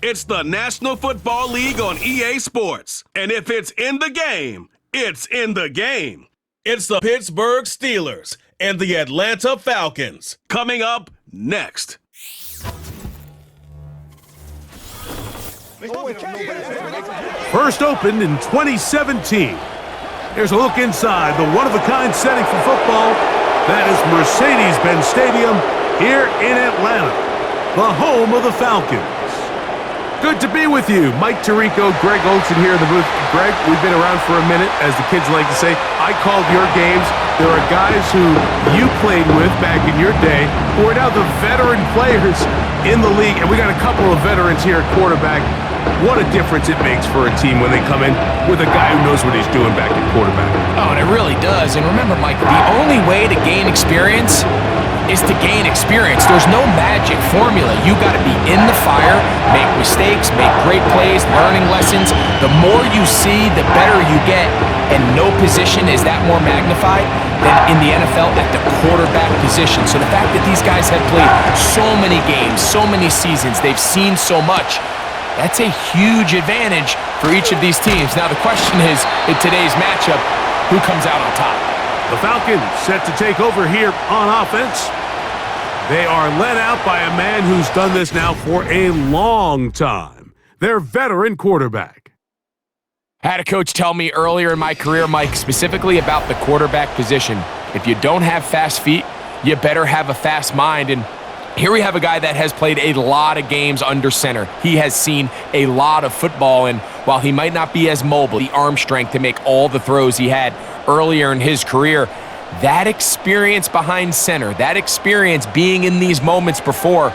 It's the National Football League on EA Sports. And if it's in the game, it's in the game. It's the Pittsburgh Steelers and the Atlanta Falcons. Coming up next. First opened in 2017. Here's a look inside the one-of-a-kind setting for football. That is Mercedes-Benz Stadium here in Atlanta, the home of the Falcons. Good to be with you. Mike Tirico, Greg Olson here in the booth. Greg, we've been around for a minute, as the kids like to say. I called your games. There are guys who you played with back in your day who are now the veteran players in the league, and we got a couple of veterans here at quarterback. What a difference it makes for a team when they come in with a guy who knows what he's doing back at quarterback. Oh, and it really does. And remember, Mike, the only way to gain experience is to gain experience. There's no magic formula. You got to be in the fire, make mistakes, make great plays, learning lessons. The more you see, the better you get. And no position is that more magnified than in the NFL at the quarterback position. So the fact that these guys have played so many games, so many seasons, they've seen so much, that's a huge advantage for each of these teams. Now the question is, in today's matchup, who comes out on top? The Falcons set to take over here on offense. They are led out by a man who's done this now for a long time. Their veteran quarterback. I had a coach tell me earlier in my career, Mike, specifically about the quarterback position. If you don't have fast feet, you better have a fast mind. And here we have a guy that has played a lot of games under center. He has seen a lot of football, and while he might not be as mobile, the arm strength to make all the throws he had earlier in his career, that experience behind center, that experience being in these moments before,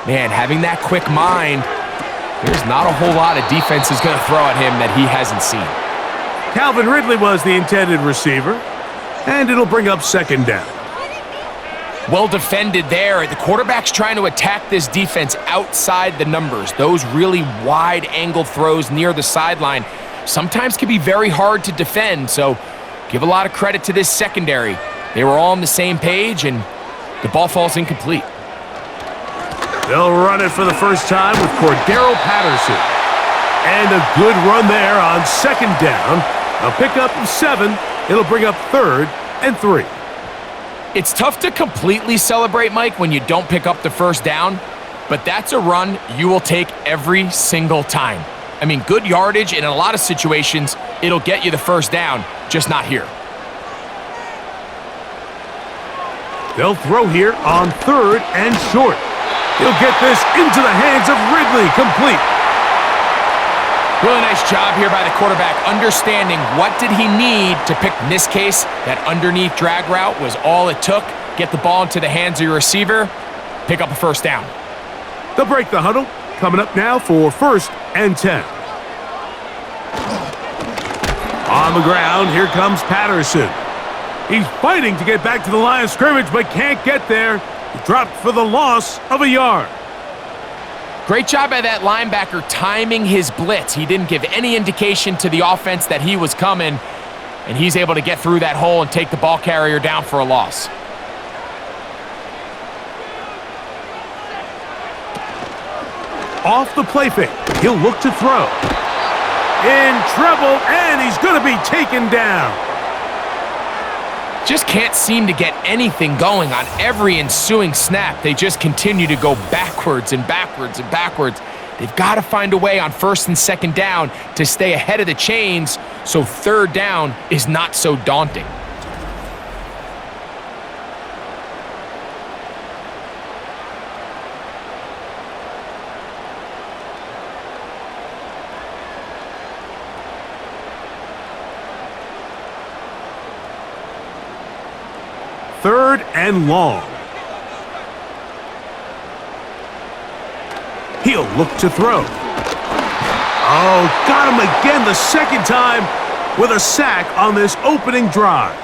man, having that quick mind, there's not a whole lot of defense is going to throw at him that he hasn't seen. Calvin Ridley was the intended receiver, and it'll bring up second down. Well defended there. The quarterback's trying to attack this defense outside the numbers. Those really wide angle throws near the sideline sometimes can be very hard to defend, so give a lot of credit to this secondary. They were all on the same page, and the ball falls incomplete. They'll run it for the first time with Cordero Patterson. And a good run there on second down. A pickup of 7. It'll bring up 3rd and 3. It's tough to completely celebrate, Mike, when you don't pick up the first down, but that's a run you will take every single time. I mean, good yardage, and in a lot of situations, it'll get you the first down, just not here. They'll throw here on 3rd and short. He'll get this into the hands of Ridley, complete. Really nice job here by the quarterback, understanding what did he need to pick. In this case, that underneath drag route was all it took. Get the ball into the hands of your receiver, pick up a first down. They'll break the huddle. Coming up now for 1st and 10. On the ground, here comes Patterson. He's fighting to get back to the line of scrimmage, but can't get there. He dropped for the loss of a yard. Great job by that linebacker timing his blitz. He didn't give any indication to the offense that he was coming, and he's able to get through that hole and take the ball carrier down for a loss. Off the play fake, he'll look to throw. In trouble, and he's going to be taken down. Just can't seem to get anything going on every ensuing snap. They just continue to go backwards and backwards and backwards. They've got to find a way on 1st and 2nd down to stay ahead of the chains so 3rd down is not so daunting. Third and long. He'll look to throw. Oh, got him again the second time with a sack on this opening drive.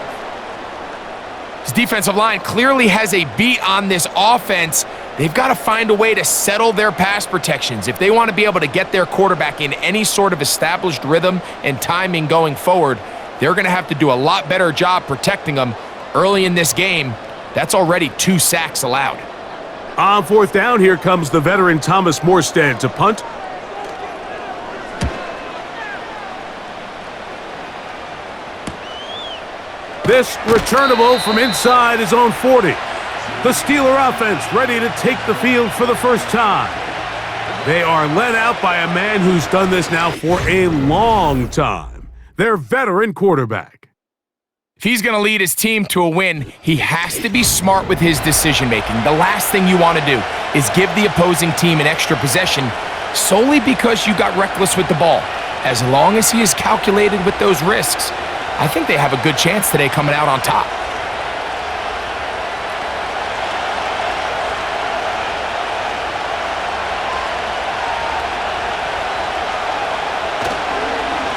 His defensive line clearly has a beat on this offense. They've got to find a way to settle their pass protections. If they want to be able to get their quarterback in any sort of established rhythm and timing going forward, they're going to have to do a lot better job protecting them. Early in this game, that's already 2 sacks allowed. On 4th down, here comes the veteran Thomas Morstead to punt. This returnable from inside his own 40. The Steeler offense ready to take the field for the first time. They are led out by a man who's done this now for a long time. Their veteran quarterback. If he's going to lead his team to a win, he has to be smart with his decision-making. The last thing you want to do is give the opposing team an extra possession solely because you got reckless with the ball. As long as he is calculated with those risks, I think they have a good chance today coming out on top.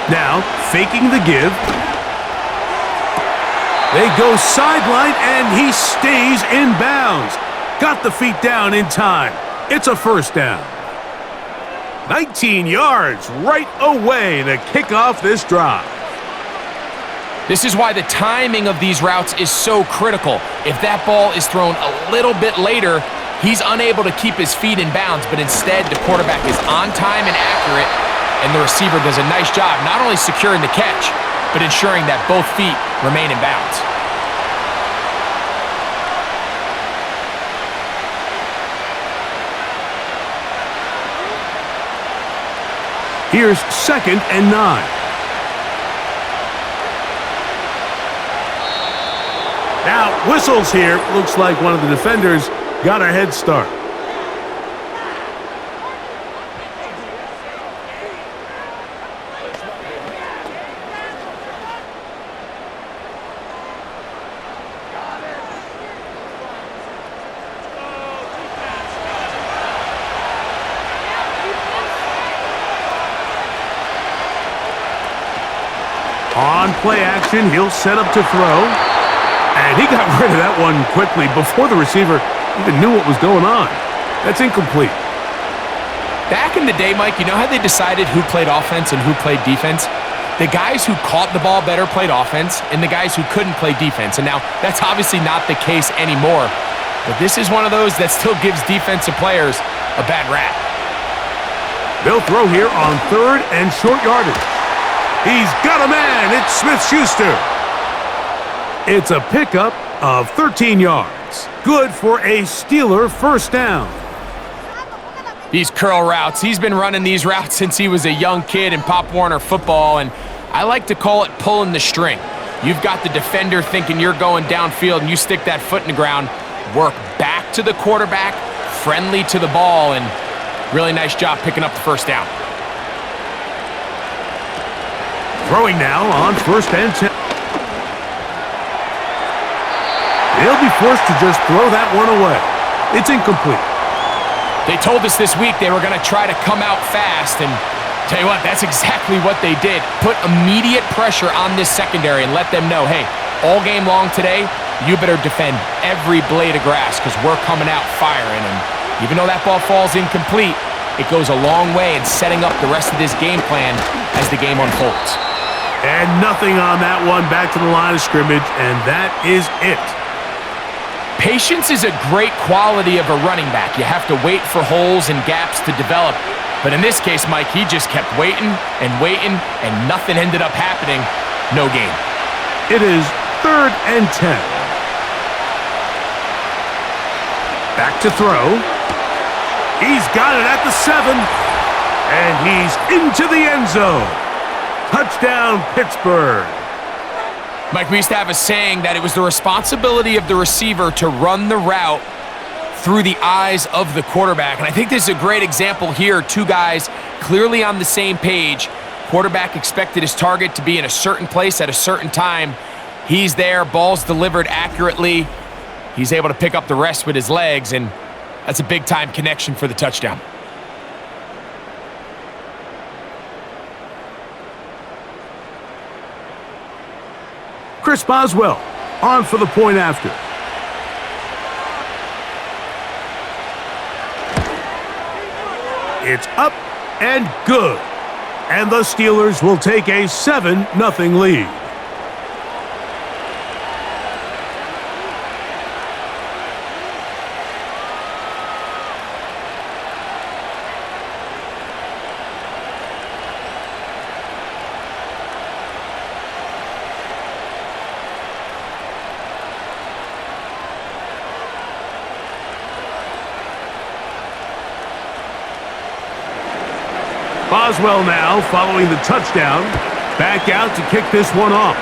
Now, faking the give. They go sideline, and he stays in bounds. Got the feet down in time. It's a first down. 19 yards right away to kick off this drive. This is why the timing of these routes is so critical. If that ball is thrown a little bit later, he's unable to keep his feet in bounds, but instead the quarterback is on time and accurate, and the receiver does a nice job not only securing the catch, but ensuring that both feet remain in bounds. Here's 2nd and 9. Now, whistles here. Looks like one of the defenders got a head start. On play action, he'll set up to throw. And he got rid of that one quickly before the receiver even knew what was going on. That's incomplete. Back in the day, Mike, you know how they decided who played offense and who played defense? The guys who caught the ball better played offense, and the guys who couldn't play defense. And now, that's obviously not the case anymore. But this is one of those that still gives defensive players a bad rap. They'll throw here on 3rd and short yardage. He's got a man. It's Smith-Schuster. It's a pickup of 13 yards. Good for a Steeler first down. These curl routes, he's been running these routes since he was a young kid in Pop Warner football, and I like to call it pulling the string. You've got the defender thinking you're going downfield, and you stick that foot in the ground, work back to the quarterback, friendly to the ball, and really nice job picking up the first down. Throwing now on 1st and 10. They'll be forced to just throw that one away. It's incomplete. They told us this week they were going to try to come out fast, and tell you what, that's exactly what they did. Put immediate pressure on this secondary and let them know, hey, all game long today, you better defend every blade of grass because we're coming out firing. And even though that ball falls incomplete, it goes a long way in setting up the rest of this game plan as the game unfolds. And nothing on that one, back to the line of scrimmage, and that is it. Patience is a great quality of a running back. You have to wait for holes and gaps to develop. But in this case, Mike, he just kept waiting, and nothing ended up happening. No gain. It is 3rd and 10. Back to throw. He's got it at the 7. And he's into the end zone. Touchdown, Pittsburgh. Mike, we used to have a saying that it was the responsibility of the receiver to run the route through the eyes of the quarterback. And I think this is a great example here. Two guys clearly on the same page. Quarterback expected his target to be in a certain place at a certain time. He's there, ball's delivered accurately. He's able to pick up the rest with his legs, and that's a big-time connection for the touchdown. Chris Boswell on for the point after. It's up and good. And the Steelers will take a 7-0 lead. Boswell now following the touchdown. Back out to kick this one off.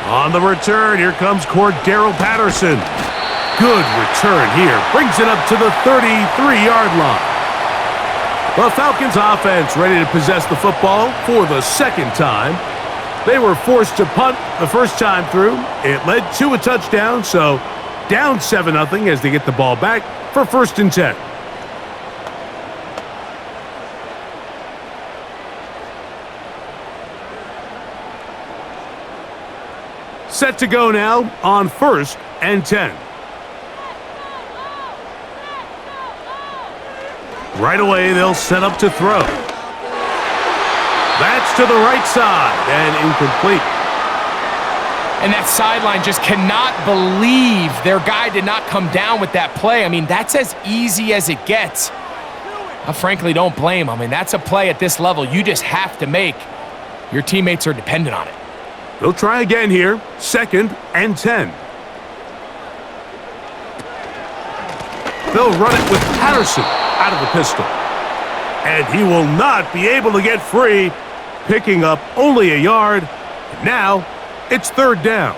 On the return, here comes Cordero Patterson. Good return here. Brings it up to the 33-yard line. The Falcons offense ready to possess the football for the second time. They were forced to punt the first time through. It led to a touchdown, so down 7-0 as they get the ball back for 1st and 10. Set to go now on 1st and 10. Right away, they'll set up to throw. That's to the right side and incomplete. And that sideline just cannot believe their guy did not come down with that play. I mean, that's as easy as it gets. I frankly don't blame him. I mean, that's a play at this level you just have to make. Your teammates are dependent on it. They'll try again here. 2nd and 10. They'll run it with Patterson out of the pistol. And he will not be able to get free, picking up only a yard. Now, it's 3rd down.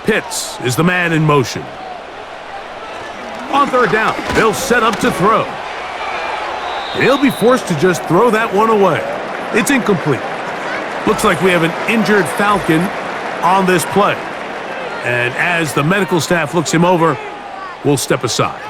Pitts is the man in motion. On 3rd down, they'll set up to throw. He'll be forced to just throw that one away. It's incomplete. Looks like we have an injured Falcon on this play. And as the medical staff looks him over, we'll step aside.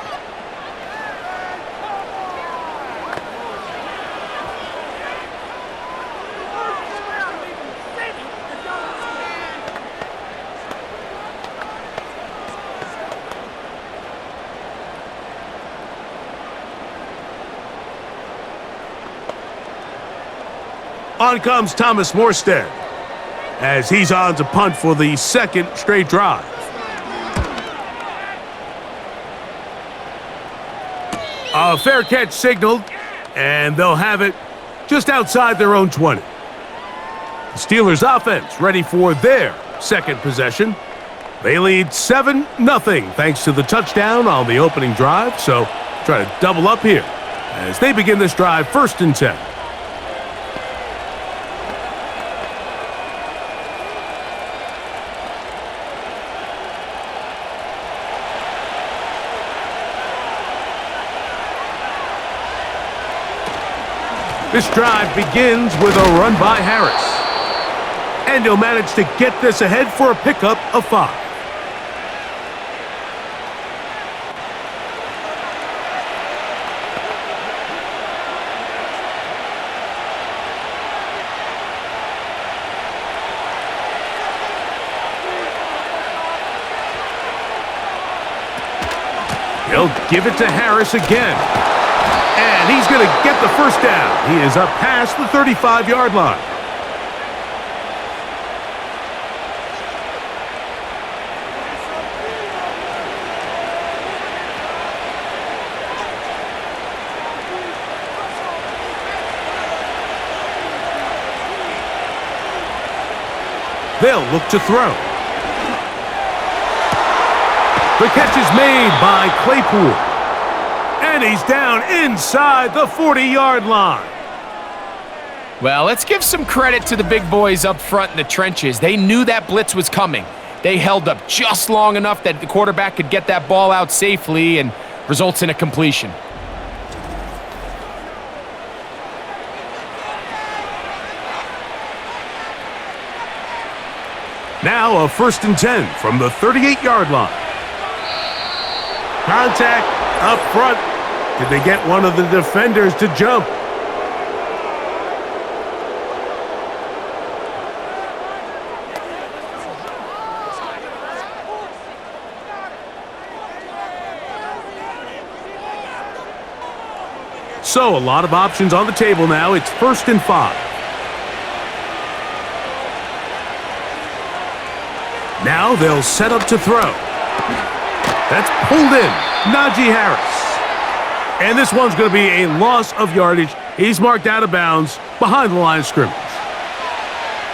On comes Thomas Morstead as he's on to punt for the 2nd straight drive. A fair catch signaled, and they'll have it just outside their own 20. The Steelers offense ready for their 2nd possession. They lead 7-0 thanks to the touchdown on the opening drive, so try to double up here as they begin this drive 1st and 10. This drive begins with a run by Harris. And he'll manage to get this ahead for a pickup of 5. He'll give it to Harris again. And he's going to get the 1st down. He is up past the 35-yard line. They'll look to throw. The catch is made by Claypool. And he's down inside the 40-yard line. Well, let's give some credit to the big boys up front in the trenches. They knew that blitz was coming. They held up just long enough that the quarterback could get that ball out safely and results in a completion. Now a 1st and 10 from the 38-yard line. Contact up front. Did they get one of the defenders to jump? So a lot of options on the table now. It's 1st and 5. Now they'll set up to throw. That's pulled in. Najee Harris. And this one's going to be a loss of yardage He's marked out of bounds behind the line of scrimmage.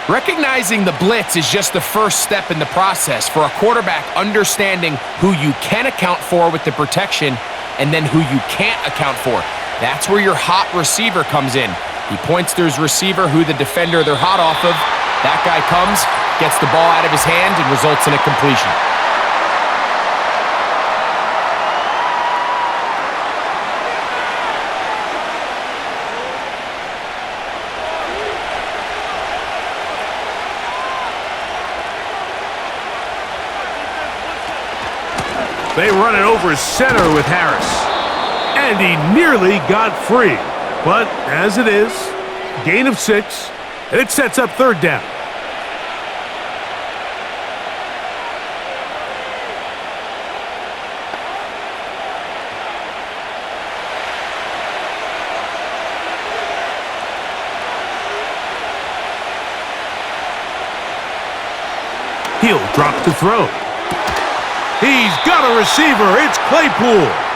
Recognizing the blitz is just the first step in the process for a quarterback understanding who you can account for with the protection and then who you can't account for. That's where your hot receiver comes in. He points to his receiver, who the defender they're hot off of. That guy comes, gets the ball out of his hand, and results in a completion. They run it over center with Harris. And he nearly got free. But as it is, gain of 6, and it sets up third down. He'll drop to throw. He's got a receiver. It's Claypool.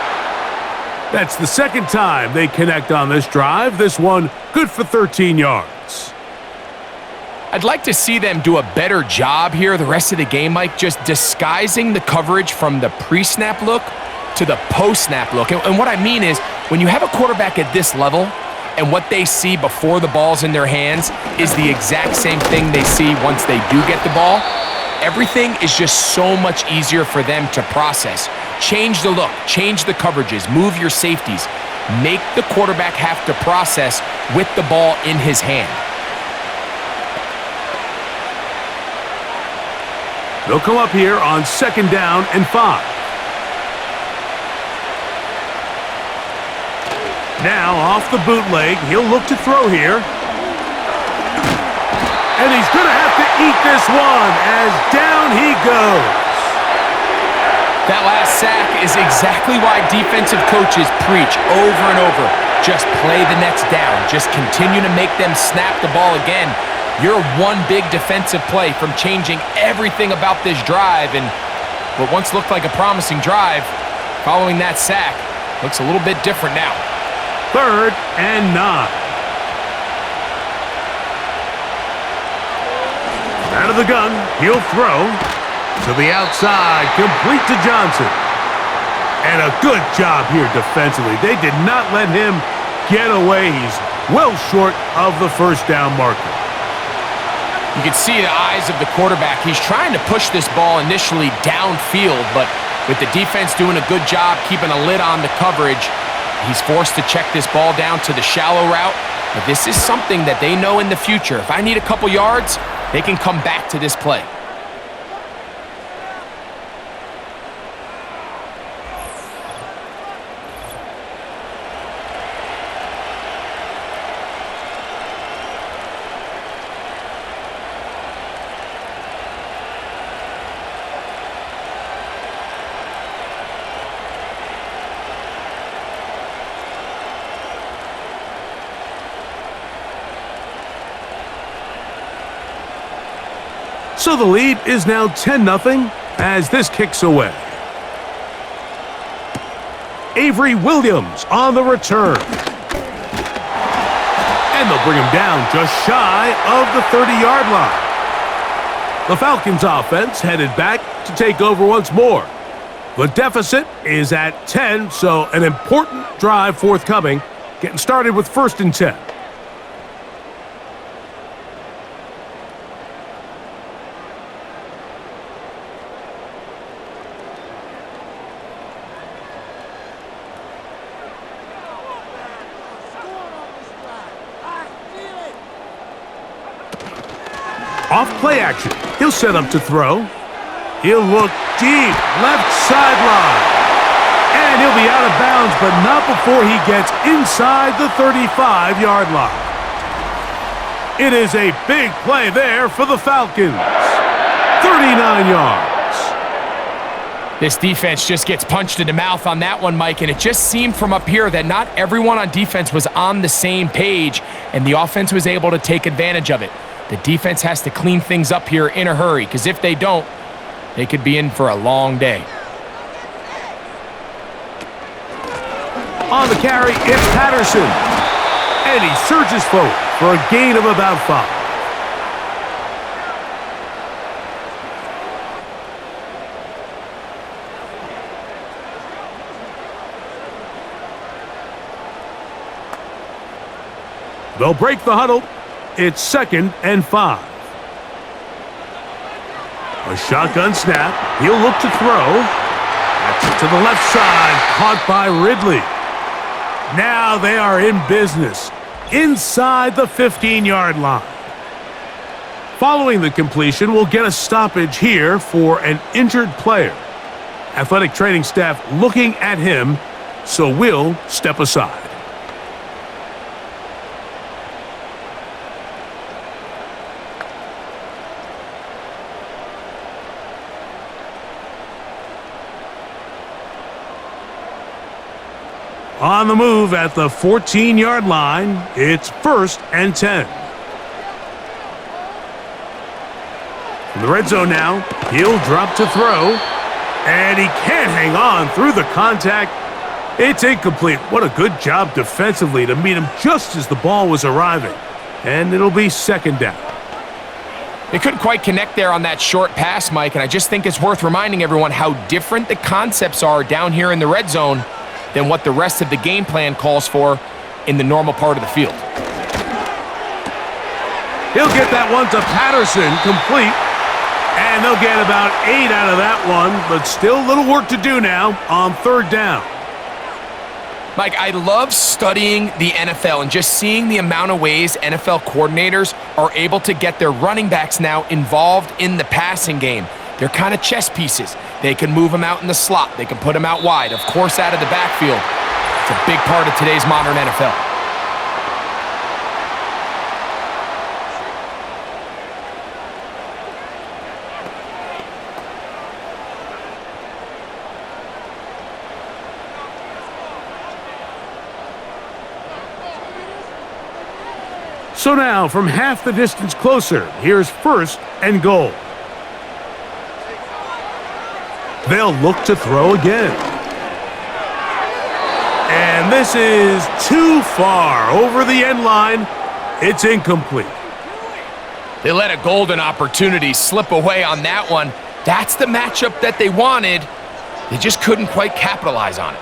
That's the second time they connect on this drive. This one good for 13 yards. I'd like to see them do a better job here the rest of the game, Mike, just disguising the coverage from the pre-snap look to the post-snap look. And what I mean is, when you have a quarterback at this level and what they see before the ball's in their hands is the exact same thing they see once they do get the ball, everything is just so much easier for them to process. Change the look, change the coverages, move your safeties. Make the quarterback have to process with the ball in his hand. They'll come up here on 2nd down and 5. Now off the bootleg, he'll look to throw here. And he's going to have to eat this one as down he goes. That last sack is exactly why defensive coaches preach over and over. Just play the next down. Just continue to make them snap the ball again. You're one big defensive play from changing everything about this drive, and what once looked like a promising drive, following that sack, looks a little bit different now. 3rd and 9. Out of the gun, he'll throw to the outside, complete to Johnson. And a good job here defensively. They did not let him get away. He's well short of the first down marker. You can see the eyes of the quarterback. He's trying to push this ball initially downfield, but with the defense doing a good job keeping a lid on the coverage, he's forced to check this ball down to the shallow route. But this is something that they know in the future. If I need a couple yards, they can come back to this play. So the lead is now 10-0 as this kicks away. Avery Williams on the return. And they'll bring him down just shy of the 30-yard line. The Falcons offense headed back to take over once more. The deficit is at 10, so an important drive forthcoming, getting started with 1st and 10. Off play action, he'll set up to throw. He'll look deep, left sideline. And he'll be out of bounds, but not before he gets inside the 35-yard line. It is a big play there for the Falcons. 39 yards. This defense just gets punched in the mouth on that one, Mike, and it just seemed from up here that not everyone on defense was on the same page, and the offense was able to take advantage of it. The defense has to clean things up here in a hurry, because if they don't, they could be in for a long day. On the carry, it's Patterson. And he surges forward for a gain of about 5. They'll break the huddle. It's 2nd and 5. A shotgun snap. He'll look to throw. That's it to the left side. Caught by Ridley. Now they are in business inside the 15-yard line. Following the completion, we'll get a stoppage here for an injured player. Athletic training staff looking at him, so we'll step aside. On the move at the 14-yard line, it's 1st and 10. In the red zone now, he'll drop to throw, and he can't hang on through the contact. It's incomplete. What a good job defensively to meet him just as the ball was arriving. And it'll be 2nd down. They couldn't quite connect there on that short pass, Mike, and I just think it's worth reminding everyone how different the concepts are down here in the red zone than what the rest of the game plan calls for in the normal part of the field. He'll get that one to Patterson, complete. And they'll get about 8 out of that one, but still a little work to do now on 3rd down. Mike, I love studying the NFL and just seeing the amount of ways NFL coordinators are able to get their running backs now involved in the passing game. They're kind of chess pieces. They can move them out in the slot. They can put them out wide, of course, out of the backfield. It's a big part of today's modern NFL. So now, from half the distance closer, here's 1st and goal. They'll look to throw again. And this is too far over the end line. It's incomplete. They let a golden opportunity slip away on that one. That's the matchup that they wanted. They just couldn't quite capitalize on it.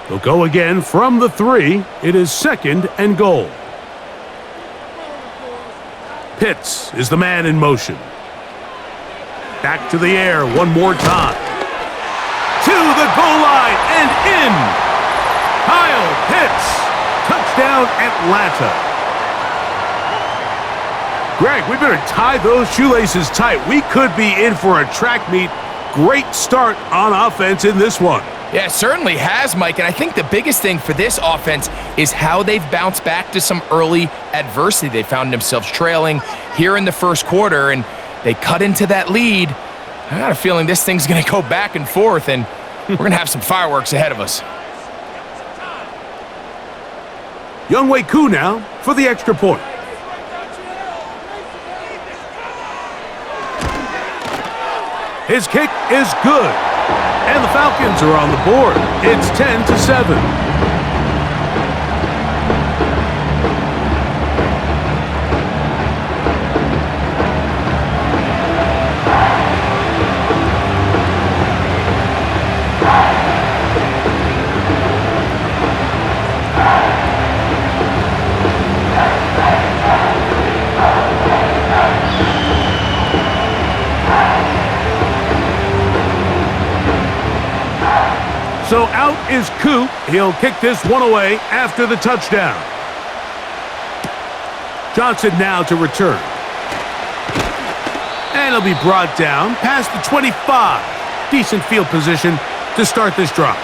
They'll go again from the 3. It is 2nd and goal. Pitts is the man in motion. Back to the air one more time. To the goal line and in. Kyle Pitts. Touchdown, Atlanta. Greg, we better tie those shoelaces tight. We could be in for a track meet. Great start on offense in this one. Yeah, it certainly has, Mike, and I think the biggest thing for this offense is how they've bounced back to some early adversity. They found themselves trailing here in the first quarter, and they cut into that lead. I got a feeling this thing's going to go back and forth, and we're going to have some fireworks ahead of us. Younghoe Koo now for the extra point. His kick is good. And the Falcons are on the board. It's 10-7. So out is Koo. He'll kick this one away after the touchdown. Johnson now to return. And he'll be brought down past the 25. Decent field position to start this drive.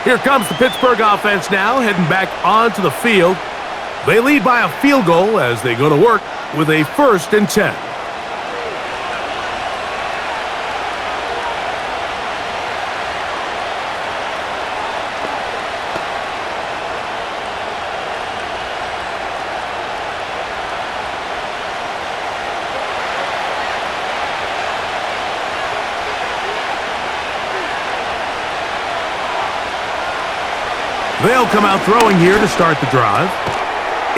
Here comes the Pittsburgh offense now, heading back onto the field. They lead by a field goal as they go to work with a 1st and 10. They'll come out throwing here to start the drive.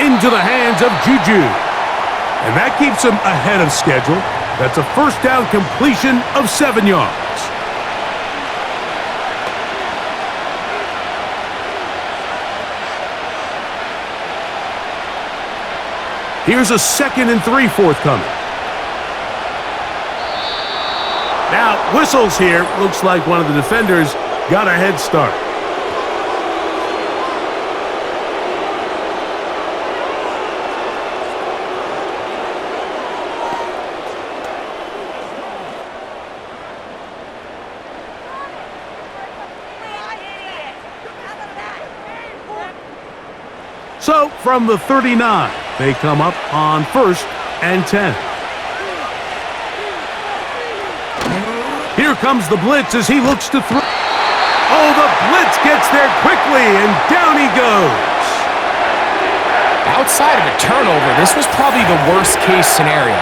Into the hands of Juju. And that keeps him ahead of schedule. That's a first down completion of 7 yards. Here's a 2nd and 3 forthcoming. Now, whistles here. Looks like one of the defenders got a head start. So, from the 39, they come up on 1st and 10. Here comes the blitz as he looks to throw. Oh, the blitz gets there quickly, and down he goes. Outside of a turnover, this was probably the worst-case scenario.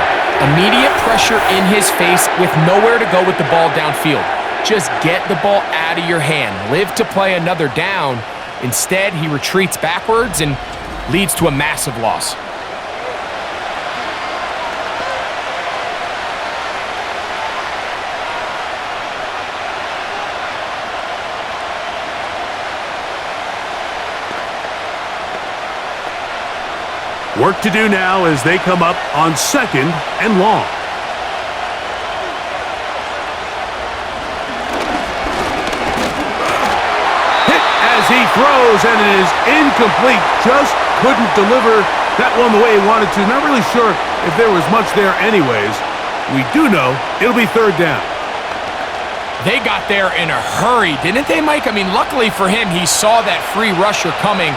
Immediate pressure in his face with nowhere to go with the ball downfield. Just get the ball out of your hand. Live to play another down. Instead, he retreats backwards and leads to a massive loss. Work to do now as they come up on 2nd and long. Hit as he throws, and it is incomplete. Just couldn't deliver that one the way he wanted to. Not really sure if there was much there anyways. We do know it'll be 3rd down. They got there in a hurry, didn't they, Mike? I mean, luckily for him, he saw that free rusher coming,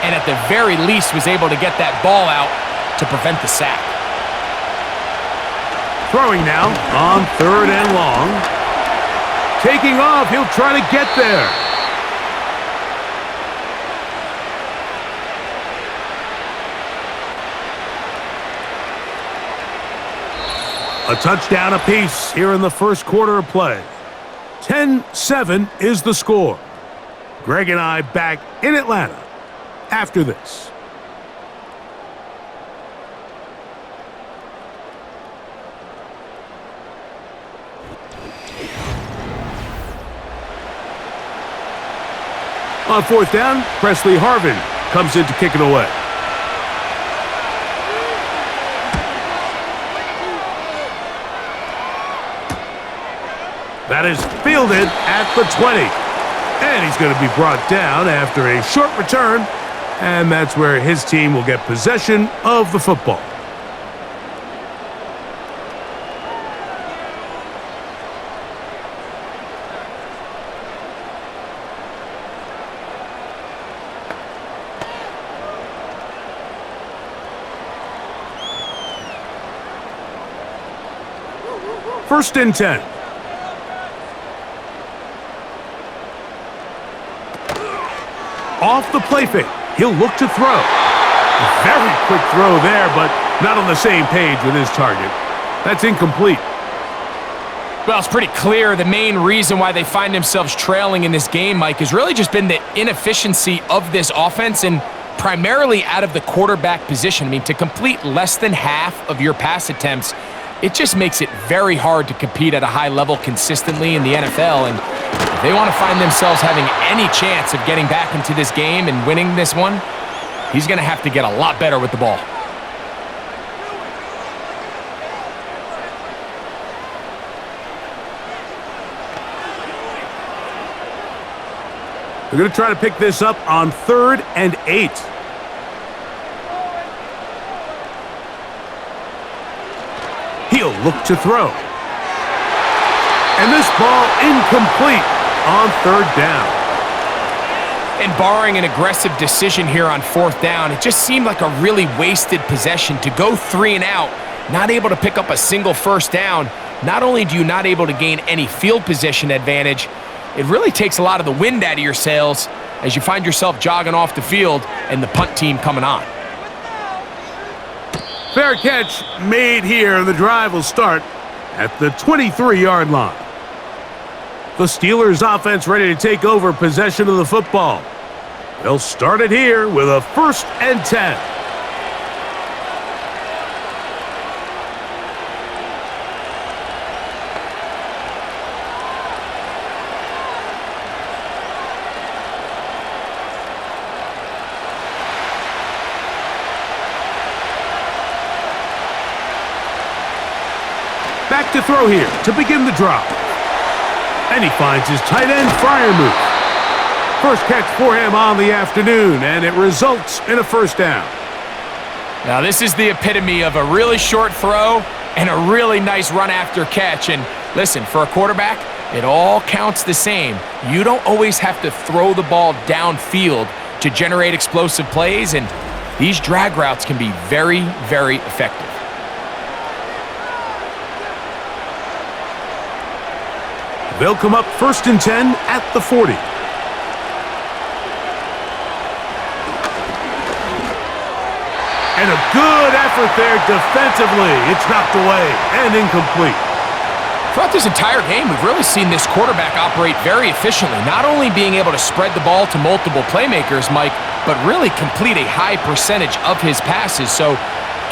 and at the very least was able to get that ball out to prevent the sack. Throwing now on 3rd and long. Taking off, he'll try to get there. A touchdown apiece here in the first quarter of play. 10-7 is the score. Greg and I back in Atlanta after this. On 4th down, Presley Harvin comes in to kick it away. That is fielded at the 20. And he's going to be brought down after a short return. And that's where his team will get possession of the football. First and 10. Off the play fake, he'll look to throw. A very quick throw there, but not on the same page with his target. That's incomplete. Well, it's pretty clear the main reason why they find themselves trailing in this game, Mike, has really just been the inefficiency of this offense and primarily out of the quarterback position. I mean, to complete less than half of your pass attempts, it just makes it very hard to compete at a high level consistently in the NFL. And if they want to find themselves having any chance of getting back into this game and winning this one, he's going to have to get a lot better with the ball. They're going to try to pick this up on 3rd and 8. He'll look to throw. And this ball incomplete on 3rd down. And barring an aggressive decision here on 4th down, it just seemed like a really wasted possession to go 3 and out, not able to pick up a single first down. Not only do you not able to gain any field position advantage, it really takes a lot of the wind out of your sails as you find yourself jogging off the field and the punt team coming on. Fair catch made here, and the drive will start at the 23-yard line. The Steelers offense ready to take over possession of the football. They'll start it here with a 1st and 10. Back to throw here to begin the drive. And he finds his tight end Freiermuth. First catch for him on the afternoon, and it results in a 1st down. Now this is the epitome of a really short throw and a really nice run after catch. And listen, for a quarterback, it all counts the same. You don't always have to throw the ball downfield to generate explosive plays, and these drag routes can be very, very effective. They'll come up 1st and 10 at the 40. And a good effort there defensively. It's knocked away and incomplete. Throughout this entire game, we've really seen this quarterback operate very efficiently, not only being able to spread the ball to multiple playmakers, Mike, but really complete a high percentage of his passes. So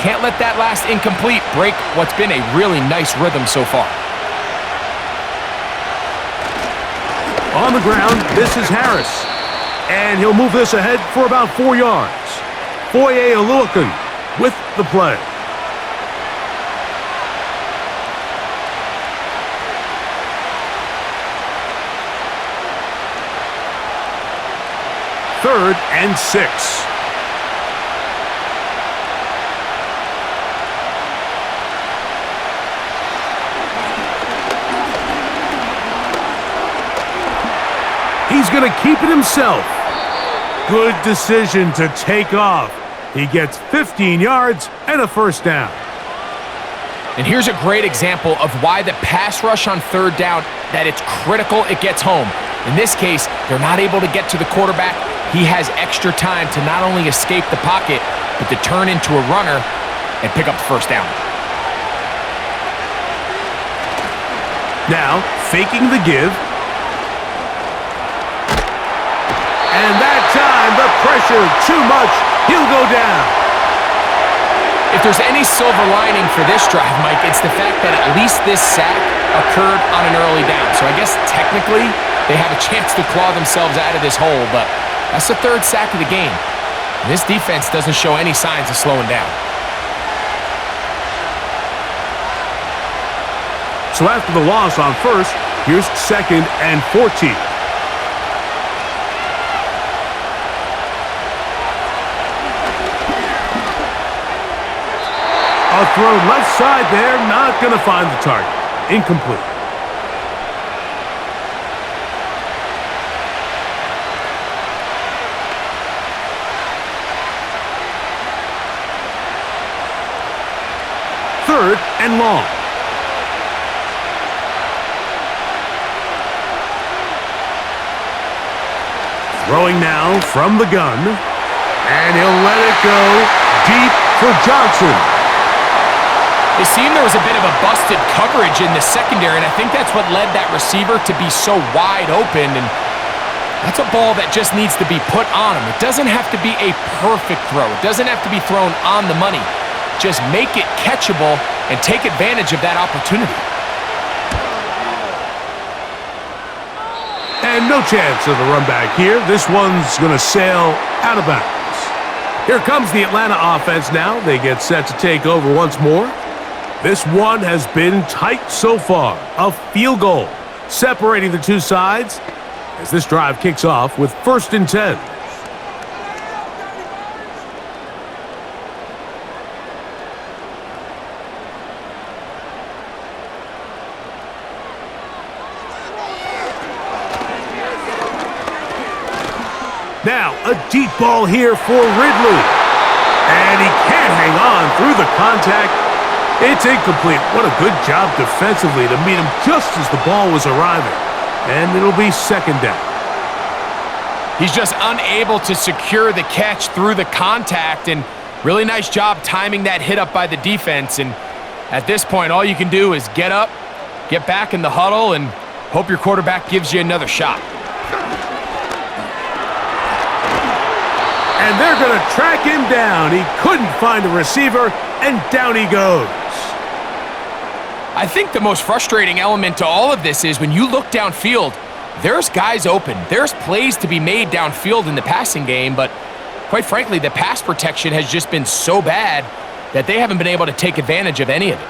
can't let that last incomplete break what's been a really nice rhythm so far. On the ground, this is Harris. And he'll move this ahead for about 4 yards. Foye Oluokun with the play. Third and 6. He's going to keep it himself. Good decision to take off. He gets 15 yards and a 1st down. And here's a great example of why the pass rush on 3rd down, that it's critical it gets home. In this case, they're not able to get to the quarterback. He has extra time to not only escape the pocket, but to turn into a runner and pick up the 1st down. Now, faking the give. And that time, the pressure too much. He'll go down. If there's any silver lining for this drive, Mike, it's the fact that at least this sack occurred on an early down. So I guess technically they have a chance to claw themselves out of this hole, but that's the 3rd sack of the game. And this defense doesn't show any signs of slowing down. So after the loss on 1st, here's 2nd and 14. A throw left side there, not going to find the target. Incomplete. Third and long. Throwing now from the gun. And he'll let it go deep for Johnson. It seemed there was a bit of a busted coverage in the secondary, and I think that's what led that receiver to be so wide open, and that's a ball that just needs to be put on him. It doesn't have to be a perfect throw. It doesn't have to be thrown on the money. Just make it catchable and take advantage of that opportunity. And no chance of the run back here. This one's going to sail out of bounds. Here comes the Atlanta offense now. They get set to take over once more. This one has been tight so far. A field goal separating the two sides as this drive kicks off with 1st and 10. Now, a deep ball here for Ridley. And he can't hang on through the contact. It's incomplete. What a good job defensively to meet him just as the ball was arriving. And it'll be 2nd down. He's just unable to secure the catch through the contact, and really nice job timing that hit up by the defense. And at this point, all you can do is get up, get back in the huddle, and hope your quarterback gives you another shot. And they're going to track him down. He couldn't find a receiver, and down he goes. I think the most frustrating element to all of this is when you look downfield, there's guys open. There's plays to be made downfield in the passing game, but quite frankly, the pass protection has just been so bad that they haven't been able to take advantage of any of it.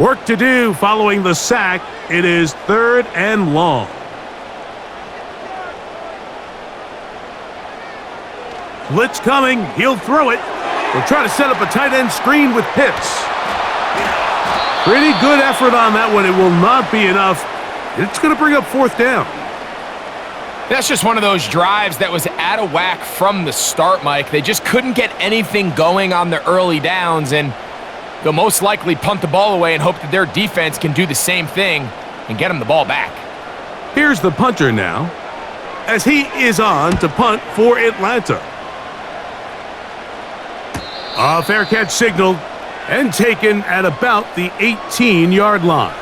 Work to do following the sack. It is 3rd and long. Blitz coming. He'll throw it. We'll try to set up a tight end screen with Pitts. Pretty good effort on that one. It will not be enough. It's going to bring up 4th down. That's just one of those drives that was out of whack from the start, Mike. They just couldn't get anything going on the early downs, and they'll most likely punt the ball away and hope that their defense can do the same thing and get them the ball back. Here's the punter now, as he is on to punt for Atlanta. A fair catch signaled and taken at about the 18-yard line.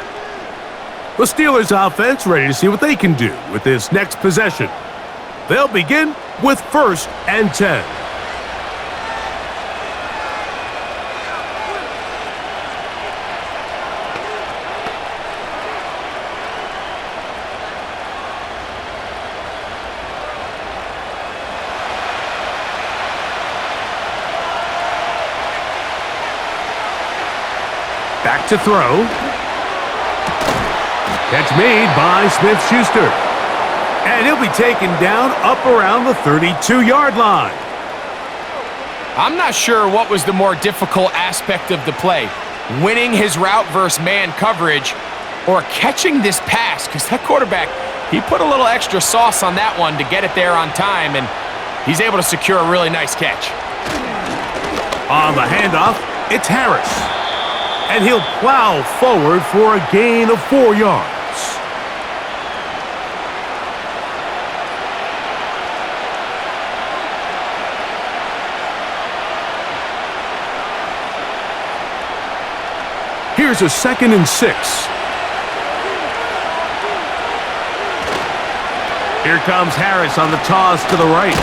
The Steelers offense ready to see what they can do with this next possession. They'll begin with 1st and 10. Back to throw. Catch made by Smith-Schuster. And he'll be taken down up around the 32-yard line. I'm not sure what was the more difficult aspect of the play, winning his route versus man coverage or catching this pass, because that quarterback, he put a little extra sauce on that one to get it there on time, and he's able to secure a really nice catch. On the handoff, it's Harris. And he'll plow forward for a gain of 4 yards. Here's a 2nd and 6. Here comes Harris on the toss to the right.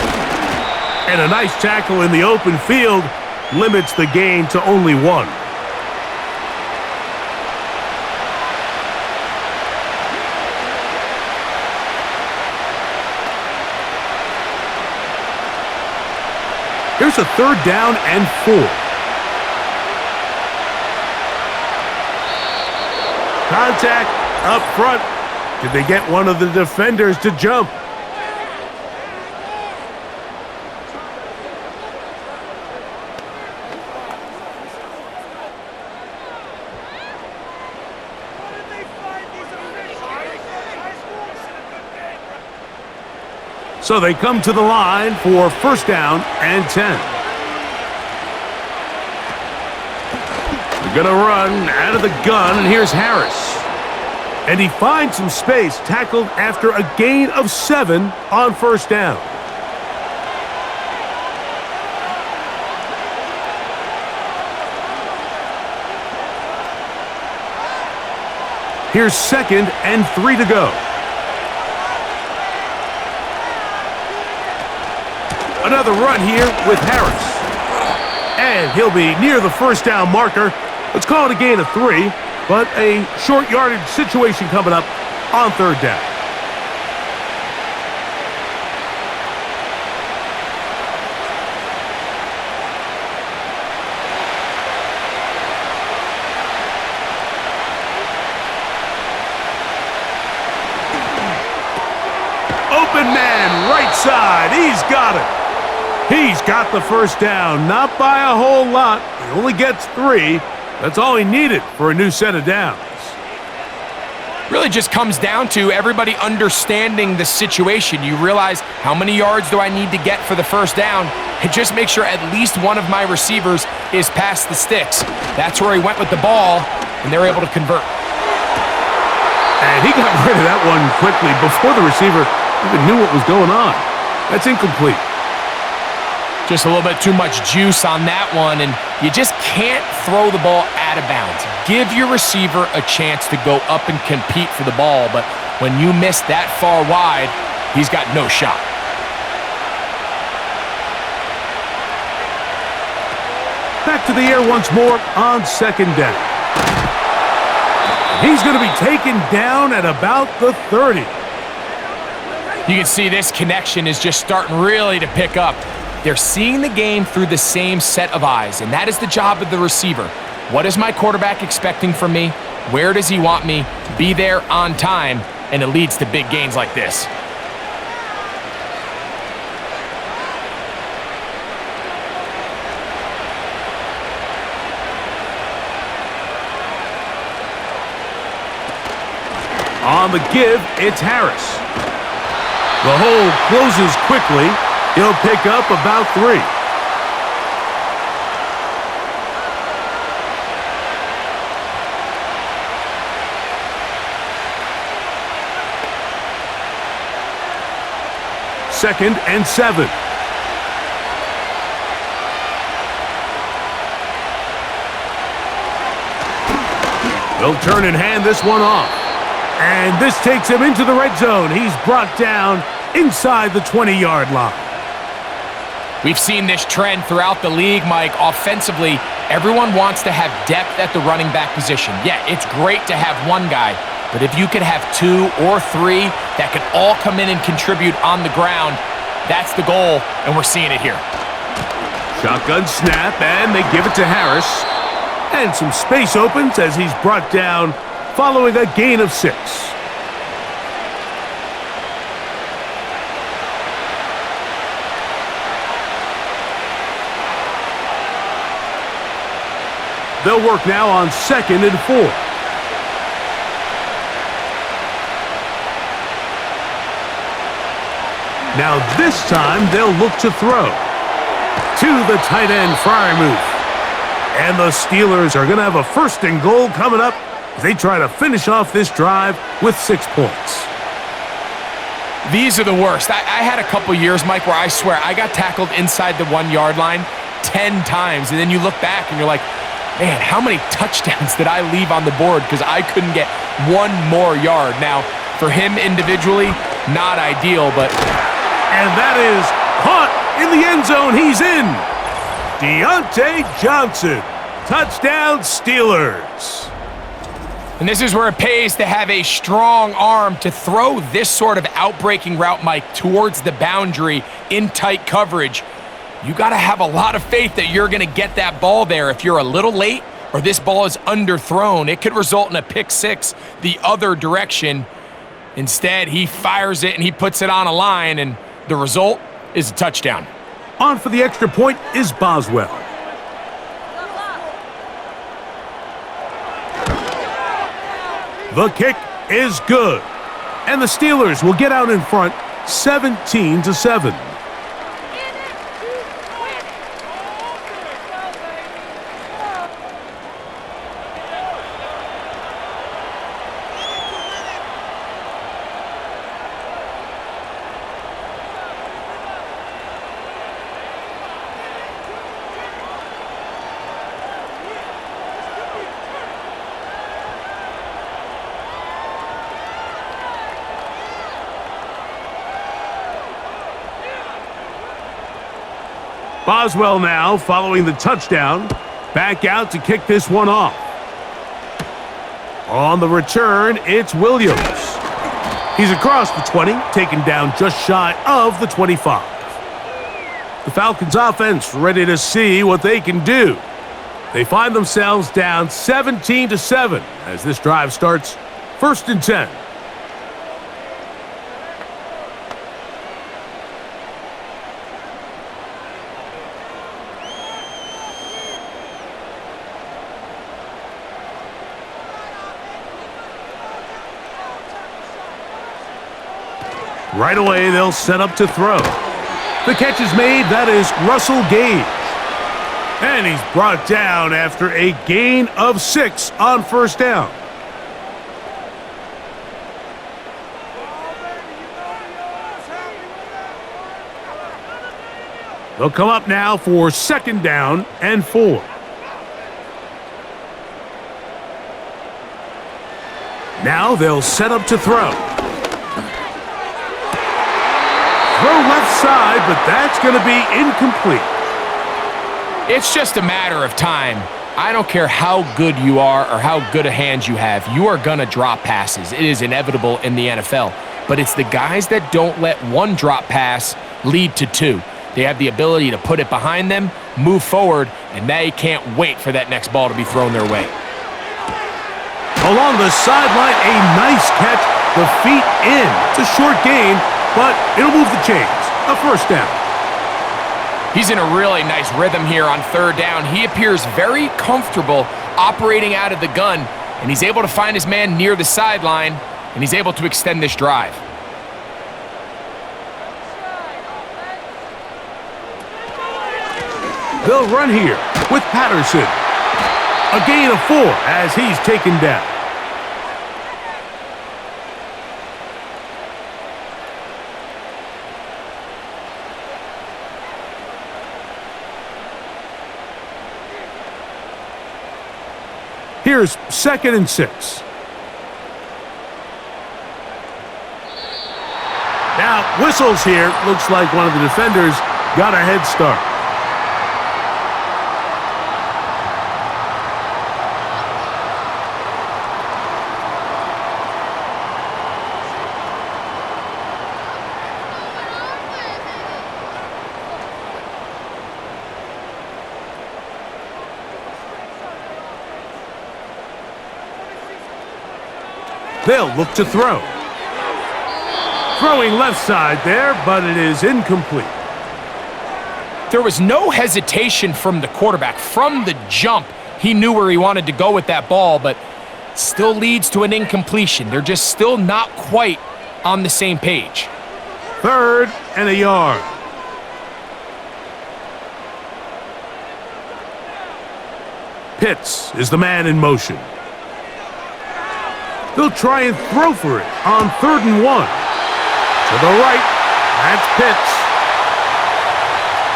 And a nice tackle in the open field limits the gain to only 1. Here's a 3rd down and 4. Contact up front. Did they get one of the defenders to jump? So they come to the line for 1st down and 10. They're going to run out of the gun, and here's Harris. And he finds some space, tackled after a gain of 7 on 1st down. Here's 2nd and 3 to go. Another run here with Harris. And he'll be near the 1st down marker. Let's call it a gain of 3, but a short yardage situation coming up on 3rd down. Open man, right side. He's got it. He's got the 1st down, not by a whole lot. He only gets 3. That's all he needed for a new set of downs. Really just comes down to everybody understanding the situation. You realize, how many yards do I need to get for the 1st down? And just make sure at least one of my receivers is past the sticks. That's where he went with the ball, and they're able to convert. And he got rid of that one quickly before the receiver even knew what was going on. That's incomplete. Just a little bit too much juice on that one, and you just can't throw the ball out of bounds. Give your receiver a chance to go up and compete for the ball, but when you miss that far wide, he's got no shot. Back to the air once more on second down. He's going to be taken down at about the 30. You can see this connection is just starting really to pick up. They're seeing the game through the same set of eyes, and that is the job of the receiver. What is my quarterback expecting from me? Where does he want me? Be there on time, and it leads to big gains like this. On the give, it's Harris. The hole closes quickly. He'll pick up about 3. Second and 7. They'll turn and hand this one off. And this takes him into the red zone. He's brought down inside the 20-yard line. We've seen this trend throughout the league, Mike. Offensively, everyone wants to have depth at the running back position. Yeah, it's great to have one guy, but if you could have 2 or 3 that could all come in and contribute on the ground, that's the goal, and we're seeing it here. Shotgun snap, and they give it to Harris. And some space opens as he's brought down following a gain of 6. They'll work now on second and 4. Now this time they'll look to throw. To the tight end Freiermuth. And the Steelers are going to have a first and goal coming up as they try to finish off this drive with 6 points. These are the worst. I had a couple years, Mike, where I swear I got tackled inside the 1-yard line 10 times. And then you look back and you're like, man, how many touchdowns did I leave on the board because I couldn't get 1 more yard? Now, for him individually, not ideal, but... And that is caught in the end zone. He's in. Deontay Johnson. Touchdown, Steelers. And this is where it pays to have a strong arm to throw this sort of outbreaking route, Mike, towards the boundary in tight coverage. You got to have a lot of faith that you're going to get that ball there. If you're a little late or this ball is underthrown, it could result in a pick 6 the other direction. Instead, he fires it and he puts it on a line, and the result is a touchdown. On for the extra point is Boswell. The kick is good. And the Steelers will get out in front 17-7. Boswell now following the touchdown. Back out to kick this one off. On the return, it's Williams. He's across the 20, taken down just shy of the 25. The Falcons offense ready to see what they can do. They find themselves down 17-7 as this drive starts 1st and 10. Right away, they'll set up to throw. The catch is made. That is Russell Gage. And he's brought down after a gain of 6 on 1st down. They'll come up now for 2nd down and 4. Now they'll set up to throw. throw left side, but that's going to be incomplete. It's just a matter of time. I don't care how good you are or how good a hand you have. You are going to drop passes. It is inevitable in the NFL. But it's the guys that don't let one drop pass lead to two. They have the ability to put it behind them, move forward, and they can't wait for that next ball to be thrown their way. Along the sideline, a nice catch. The feet in. It's a short gain, but it'll move the chains. A first down. He's in a really nice rhythm here on third down. He appears very comfortable operating out of the gun, and he's able to find his man near the sideline, and he's able to extend this drive. They'll run here with Patterson. A gain of 4 as he's taken down. Here's 2nd and 6. Now, whistles here. Looks like one of the defenders got a head start. They'll look to throw. Throwing left side there, but it is incomplete. There was no hesitation from the quarterback. From the jump, he knew where he wanted to go with that ball, but still leads to an incompletion. They're just still not quite on the same page. 3rd and a yard. Pitts is the man in motion. They'll try and throw for it on 3rd and 1. To the right, that's Pitts.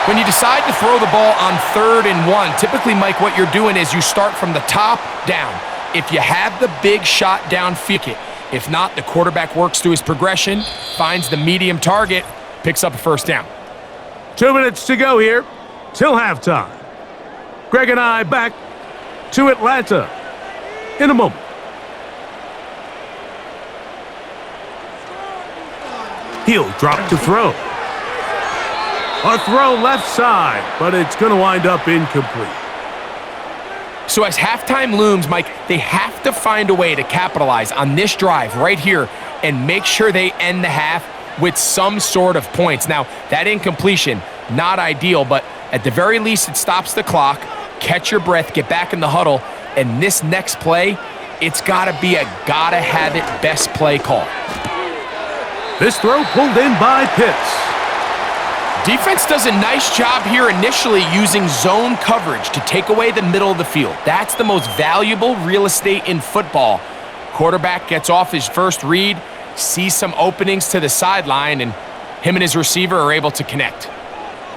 When you decide to throw the ball on 3rd and 1, typically, Mike, what you're doing is you start from the top down. If you have the big shot downfield, if not, the quarterback works through his progression, finds the medium target, picks up a first down. 2 minutes to go here till halftime. Greg and I back to Atlanta in a moment. He'll drop to throw. A throw left side, but it's going to wind up incomplete. So as halftime looms, Mike, they have to find a way to capitalize on this drive right here and make sure they end the half with some sort of points. Now, that incompletion, not ideal, but at the very least, it stops the clock. Catch your breath, get back in the huddle, and this next play, it's got to be a gotta-have-it best play call. This throw pulled in by Pitts. Defense does a nice job here initially using zone coverage to take away the middle of the field. That's the most valuable real estate in football. Quarterback gets off his first read, sees some openings to the sideline, and him and his receiver are able to connect.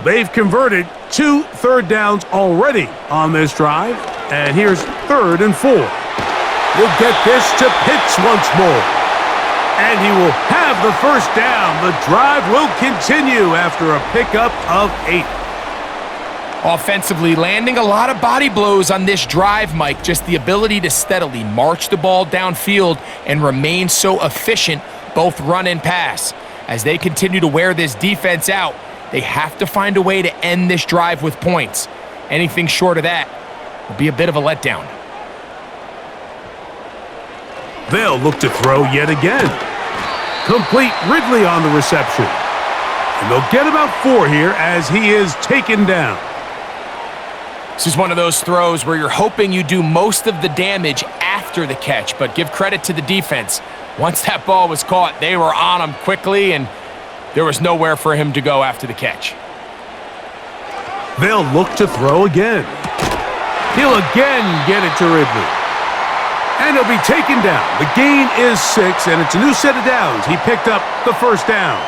They've converted 2 third downs already on this drive, and here's 3rd and 4. We'll get this to Pitts once more. And he will have the first down. The drive will continue after a pickup of 8. Offensively, landing a lot of body blows on this drive, Mike. Just the ability to steadily march the ball downfield and remain so efficient, both run and pass. As they continue to wear this defense out, they have to find a way to end this drive with points. Anything short of that will be a bit of a letdown. They'll look to throw yet again. Complete Ridley on the reception. And they'll get about 4 here as he is taken down. This is one of those throws where you're hoping you do most of the damage after the catch, but give credit to the defense. Once that ball was caught, they were on him quickly, and there was nowhere for him to go after the catch. They'll look to throw again. He'll again get it to Ridley. And he'll be taken down. The gain is 6, and it's a new set of downs. He picked up the first down.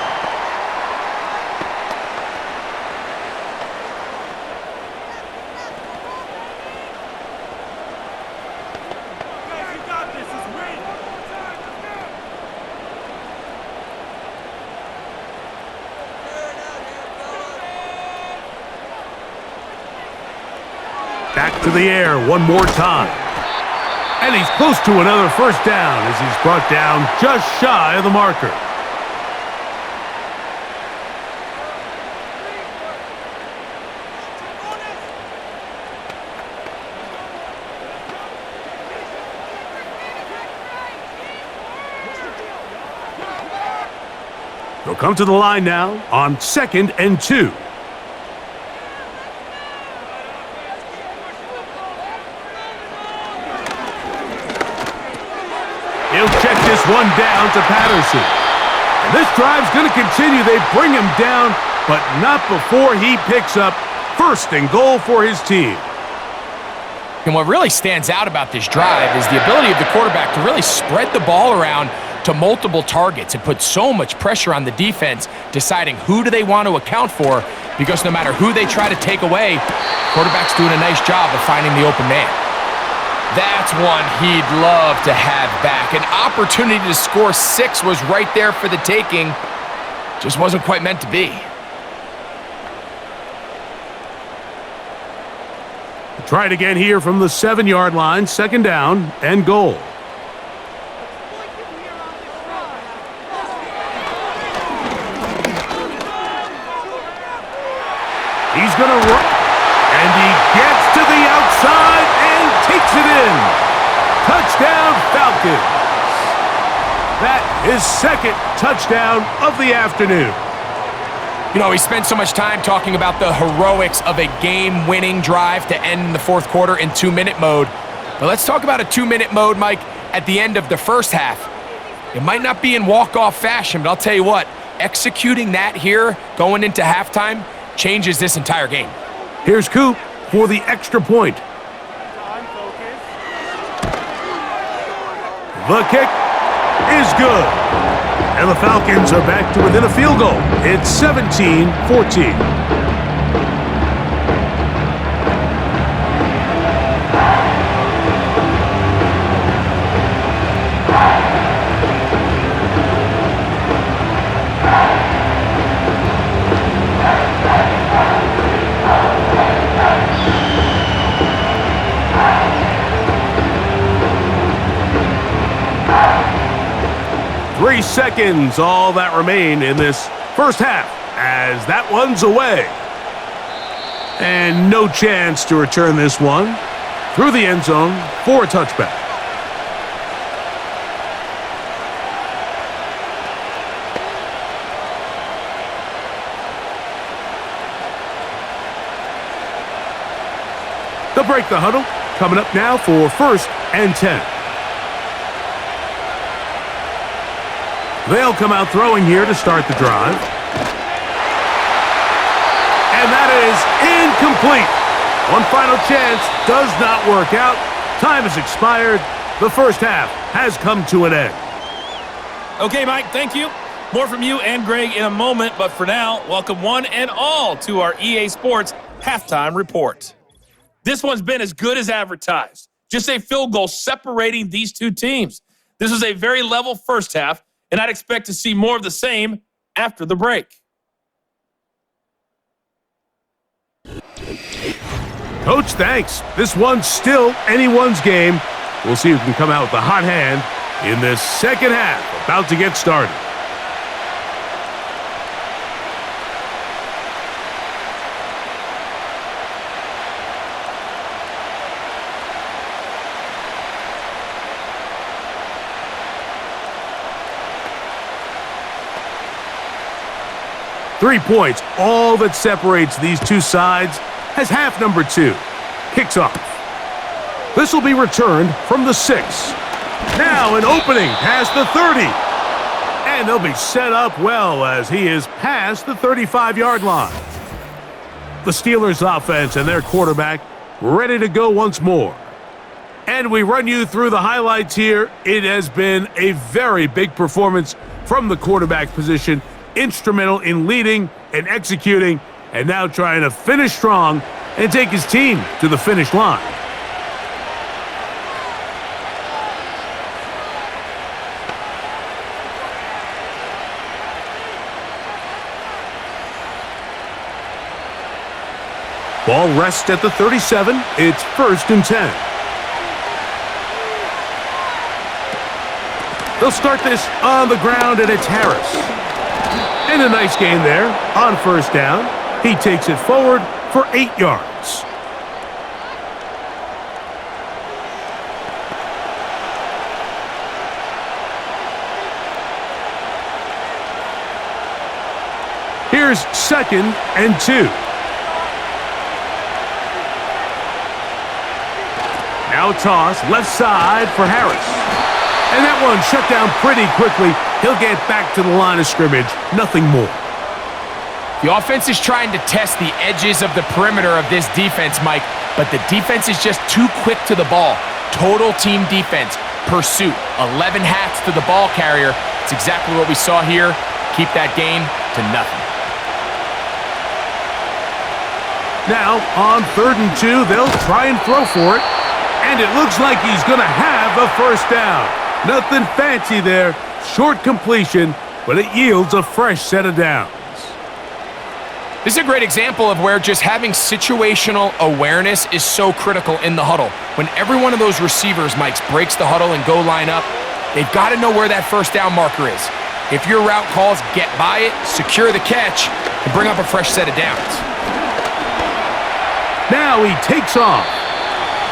Back to the air one more time. And he's close to another first down as he's brought down just shy of the marker. They'll come to the line now on 2nd and 2. He'll check this one down to Patterson. And this drive's going to continue. They bring him down, but not before he picks up 1st and goal for his team. And what really stands out about this drive is the ability of the quarterback to really spread the ball around to multiple targets and put so much pressure on the defense, deciding who do they want to account for, because no matter who they try to take away, quarterback's doing a nice job of finding the open man. That's one he'd love to have back. An opportunity to score 6 was right there for the taking. Just wasn't quite meant to be. Try it again here from the 7-yard line, 2nd down and goal. He's going to run, and he gets to the outside and takes it in. Touchdown, Falcons. That is 2nd touchdown of the afternoon. You know, we spent so much time talking about the heroics of a game-winning drive to end the 4th quarter in 2-minute mode. But let's talk about a 2-minute mode, Mike, at the end of the first half. It might not be in walk-off fashion, but I'll tell you what, executing that here going into halftime changes this entire game. Here's Coop for the extra point. The kick is good. And the Falcons are back to within a field goal. It's 17-14. Seconds, all that remain in this first half, as that one's away. And no chance to return this one through the end zone for a touchback. They'll break the huddle, coming up now for 1st and 10. They'll come out throwing here to start the drive. And that is incomplete. One final chance does not work out. Time has expired. The first half has come to an end. Okay, Mike, thank you. More from you and Greg in a moment, but for now, welcome one and all to our EA Sports Halftime Report. This one's been as good as advertised. Just a field goal separating these two teams. This was a very level first half, and I'd expect to see more of the same after the break. Coach, thanks. This one's still anyone's game. We'll see who can come out with the hot hand in this second half, about to get started. Three points, all that separates these two sides, has half number 2. Kicks off. This will be returned from the 6. Now an opening past the 30. And they'll be set up well as he is past the 35-yard line. The Steelers offense and their quarterback ready to go once more. And we run you through the highlights here. It has been a very big performance from the quarterback position. Instrumental in leading and executing, and now trying to finish strong and take his team to the finish line. Ball rests at the 37. It's 1st and 10. They'll start this on the ground, and it's Harris. And a nice gain there on 1st down. He takes it forward for 8 yards. Here's 2nd and 2. Now toss left side for Harris. And that one shut down pretty quickly. He'll get back to the line of scrimmage. Nothing more. The offense is trying to test the edges of the perimeter of this defense, Mike, but the defense is just too quick to the ball. Total team defense, pursuit, 11 hats to the ball carrier. It's exactly what we saw here. Keep that gain to nothing. Now, on 3rd and 2, they'll try and throw for it. And it looks like he's going to have a 1st down. Nothing fancy there. Short completion, but it yields a fresh set of downs. This is a great example of where just having situational awareness is so critical in the huddle. When every one of those receivers, Mike, breaks the huddle and go line up, they've got to know where that 1st down marker is. If your route calls, get by it, secure the catch, and bring up a fresh set of downs. Now he takes off.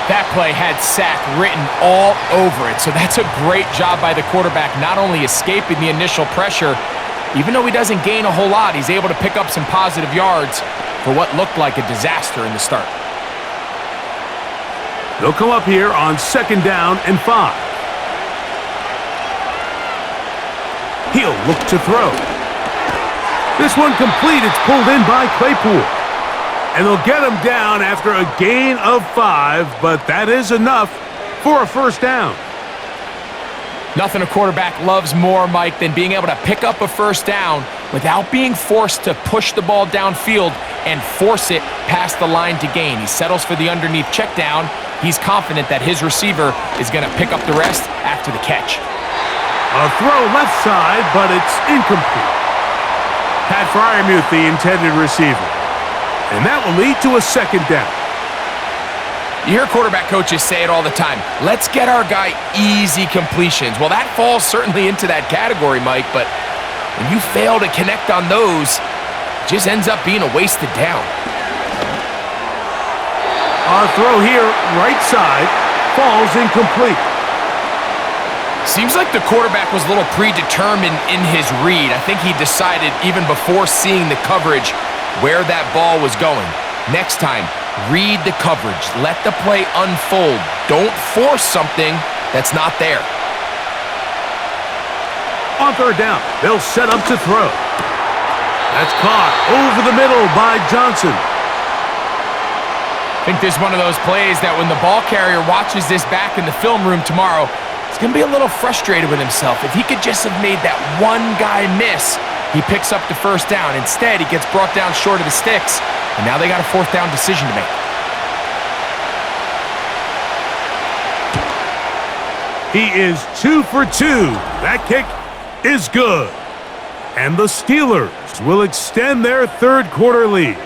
That play had sack written all over it, so that's a great job by the quarterback, not only escaping the initial pressure, even though he doesn't gain a whole lot, he's able to pick up some positive yards for what looked like a disaster in the start. They'll come up here on 2nd down and 5. He'll look to throw. This one complete. It's pulled in by Claypool. And they'll get him down after a gain of 5, but that is enough for a 1st down. Nothing a quarterback loves more, Mike, than being able to pick up a 1st down without being forced to push the ball downfield and force it past the line to gain. He settles for the underneath check down. He's confident that his receiver is going to pick up the rest after the catch. A throw left side, but it's incomplete. Pat Fryermuth, the intended receiver. And that will lead to a 2nd down. You hear quarterback coaches say it all the time. Let's get our guy easy completions. Well, that falls certainly into that category, Mike, but when you fail to connect on those, it just ends up being a wasted down. Our throw here, right side, falls incomplete. Seems like the quarterback was a little predetermined in his read. I think he decided even before seeing the coverage where that ball was going. Next time, read the coverage. Let the play unfold. Don't force something that's not there. On 3rd down, they'll set up to throw. That's caught over the middle by Johnson. I think this is one of those plays that when the ball carrier watches this back in the film room tomorrow, he's going to be a little frustrated with himself. If he could just have made that one guy miss, he picks up the 1st down. Instead, he gets brought down short of the sticks, and now they got a 4th down decision to make. He is 2 for 2. That kick is good. And the Steelers will extend their 3rd quarter lead.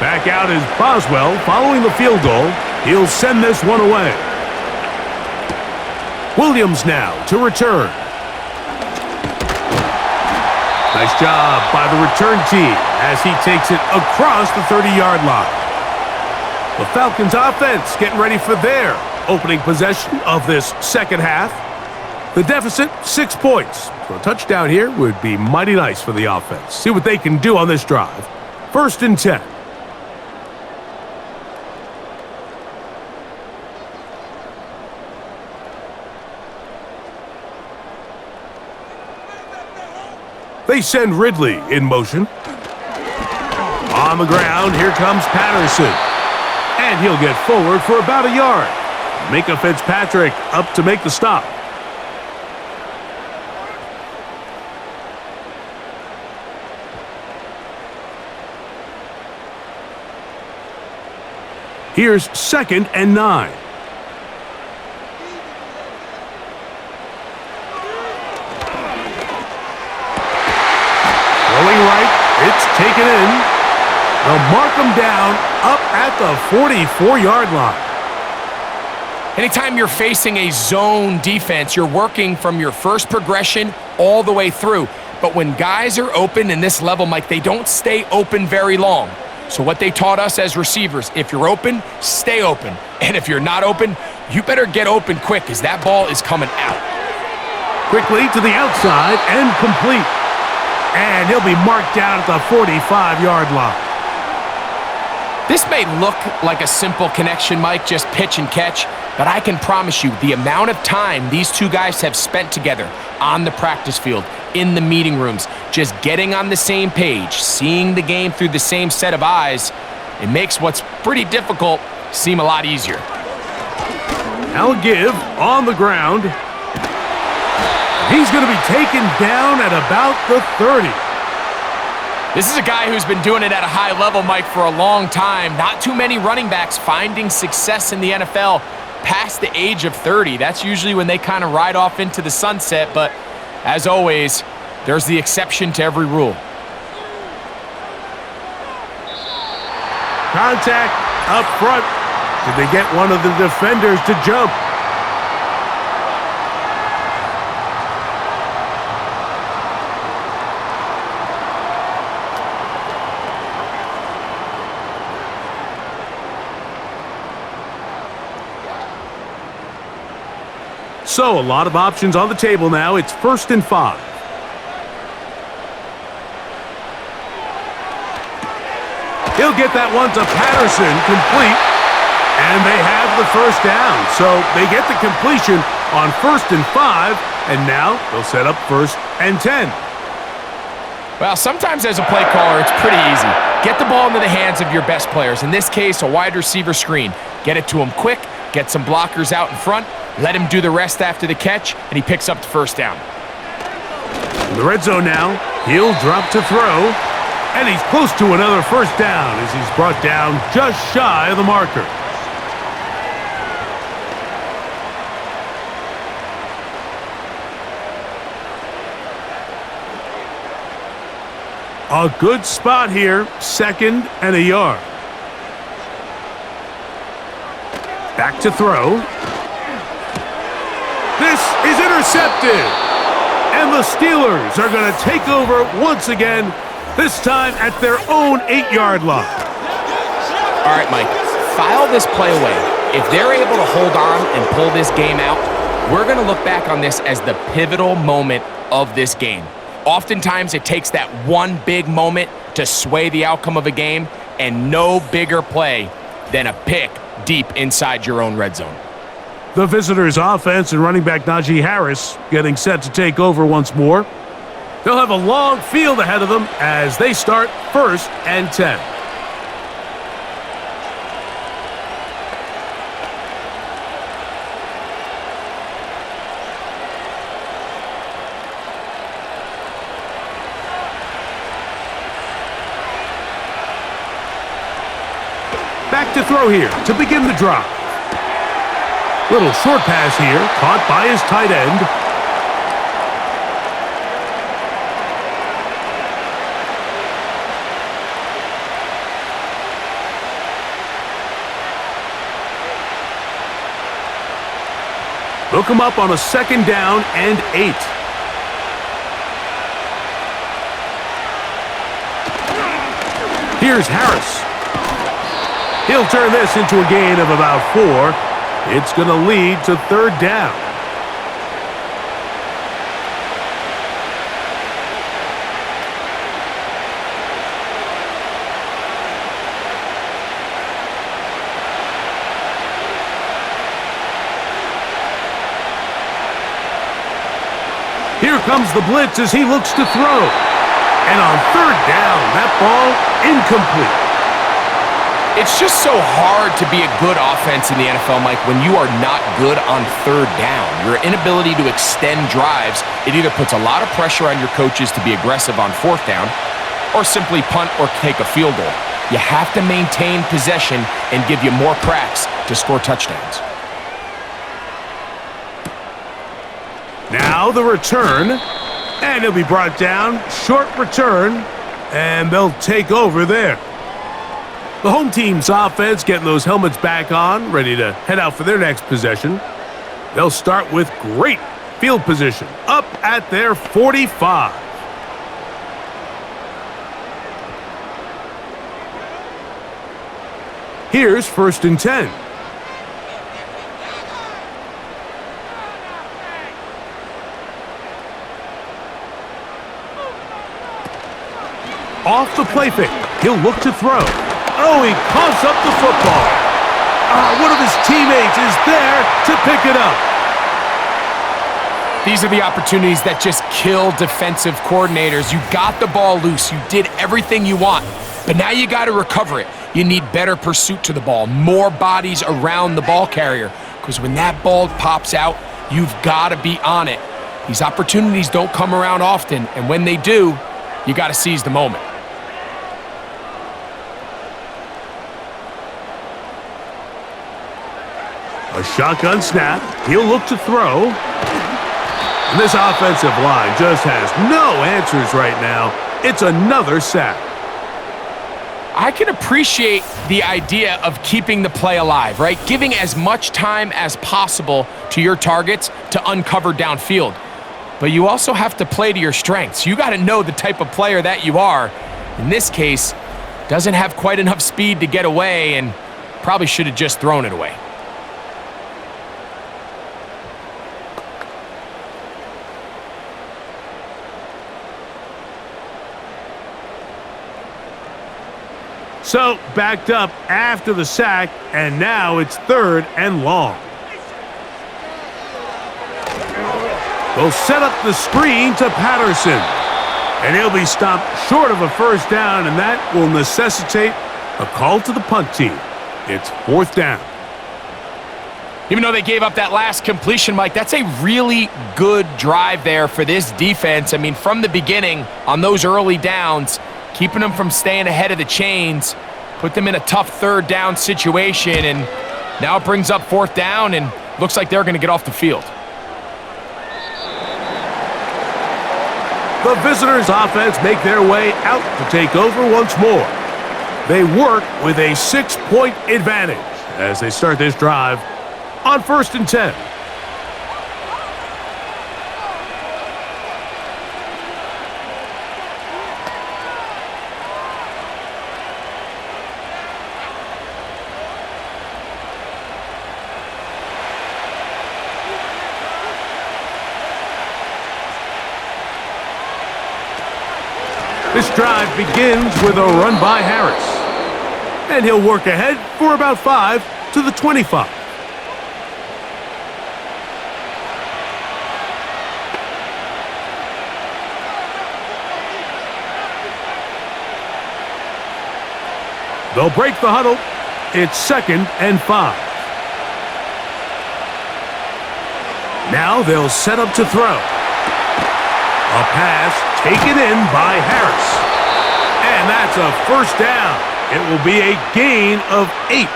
Back out is Boswell following the field goal. He'll send this one away. Williams now to return. Nice job by the return team as he takes it across the 30-yard line. The Falcons offense getting ready for their opening possession of this 2nd half. The deficit, 6 points. So a touchdown here would be mighty nice for the offense. See what they can do on this drive. 1st and 10. They send Ridley in motion. On the ground, here comes Patterson. And he'll get forward for about a yard. Minka Fitzpatrick up to make the stop. Here's 2nd and 9. Rolling right, it's taken in. They'll mark them down up at the 44-yard line. Anytime you're facing a zone defense, you're working from your first progression all the way through. But when guys are open in this level, Mike, they don't stay open very long. So what they taught us as receivers, if you're open, stay open. And if you're not open, you better get open quick because that ball is coming out. Quickly to the outside and complete. And he'll be marked down at the 45-yard line. This may look like a simple connection, Mike, just pitch and catch, but I can promise you the amount of time these two guys have spent together on the practice field, in the meeting rooms, just getting on the same page, seeing the game through the same set of eyes, it makes what's pretty difficult seem a lot easier. Now a give on the ground. He's going to be taken down at about the 30. This is a guy who's been doing it at a high level, Mike, for a long time. Not too many running backs finding success in the NFL past the age of 30. That's usually when they kind of ride off into the sunset, but as always, there's the exception to every rule. Contact up front. Did they get one of the defenders to jump? So, a lot of options on the table now. It's 1st and 5. He'll get that one to Patterson, complete, and they have the first down. So, they get the completion on 1st and 5, and now they'll set up 1st and 10. Well, sometimes as a play caller, it's pretty easy. Get the ball into the hands of your best players. In this case, a wide receiver screen. Get it to him quick, get some blockers out in front, let him do the rest after the catch, and he picks up the first down. In the red zone now, he'll drop to throw, and he's close to another first down as he's brought down just shy of the marker. A good spot here, 2nd and a yard. Back to throw. This is intercepted. And the Steelers are going to take over once again, this time at their own 8-yard line. All right, Mike, file this play away. If they're able to hold on and pull this game out, we're going to look back on this as the pivotal moment of this game. Oftentimes, it takes that one big moment to sway the outcome of a game, and no bigger play than a pick deep inside your own red zone. The visitors' offense and running back Najee Harris getting set to take over once more. They'll have a long field ahead of them as they start 1st and 10. Back to throw here to begin the drive. Little short pass here, caught by his tight end. They'll come up on a 2nd down and 8. Here's Harris. He'll turn this into a gain of about 4. It's going to lead to 3rd down. Here comes the blitz as he looks to throw. And on 3rd down, that ball incomplete. It's just so hard to be a good offense in the NFL, Mike, when you are not good on 3rd down. Your inability to extend drives, it either puts a lot of pressure on your coaches to be aggressive on 4th down or simply punt or take a field goal. You have to maintain possession and give you more cracks to score touchdowns. Now the return, and he'll be brought down. Short return, and they'll take over there. The home team's offense getting those helmets back on, ready to head out for their next possession. They'll start with great field position, up at their 45. Here's 1st and 10. Off the play fake. He'll look to throw. Oh, he coughs up the football. One of his teammates is there to pick it up. These are the opportunities that just kill defensive coordinators. You got the ball loose. You did everything you want, but now you got to recover it. You need better pursuit to the ball, more bodies around the ball carrier, because when that ball pops out, you've got to be on it. These opportunities don't come around often, and when they do, you got to seize the moment. A shotgun snap. He'll look to throw. And this offensive line just has no answers right now. It's another sack. I can appreciate the idea of keeping the play alive, right? Giving as much time as possible to your targets to uncover downfield. But you also have to play to your strengths. You got to know the type of player that you are. In this case, doesn't have quite enough speed to get away and probably should have just thrown it away. So, backed up after the sack, and now it's 3rd and long. They'll set up the screen to Patterson. And he'll be stopped short of a first down, and that will necessitate a call to the punt team. It's 4th down. Even though they gave up that last completion, Mike, that's a really good drive there for this defense. I mean, from the beginning, on those early downs, keeping them from staying ahead of the chains, put them in a tough 3rd down situation, and now it brings up 4th down, and looks like they're going to get off the field. The visitors' offense make their way out to take over once more. They work with a 6-point advantage as they start this drive on 1st and 10. This drive begins with a run by Harris. And he'll work ahead for about 5 to the 25. They'll break the huddle. It's 2nd and 5. Now they'll set up to throw. A pass taken in by Harris. And that's a 1st down. It will be a gain of 8.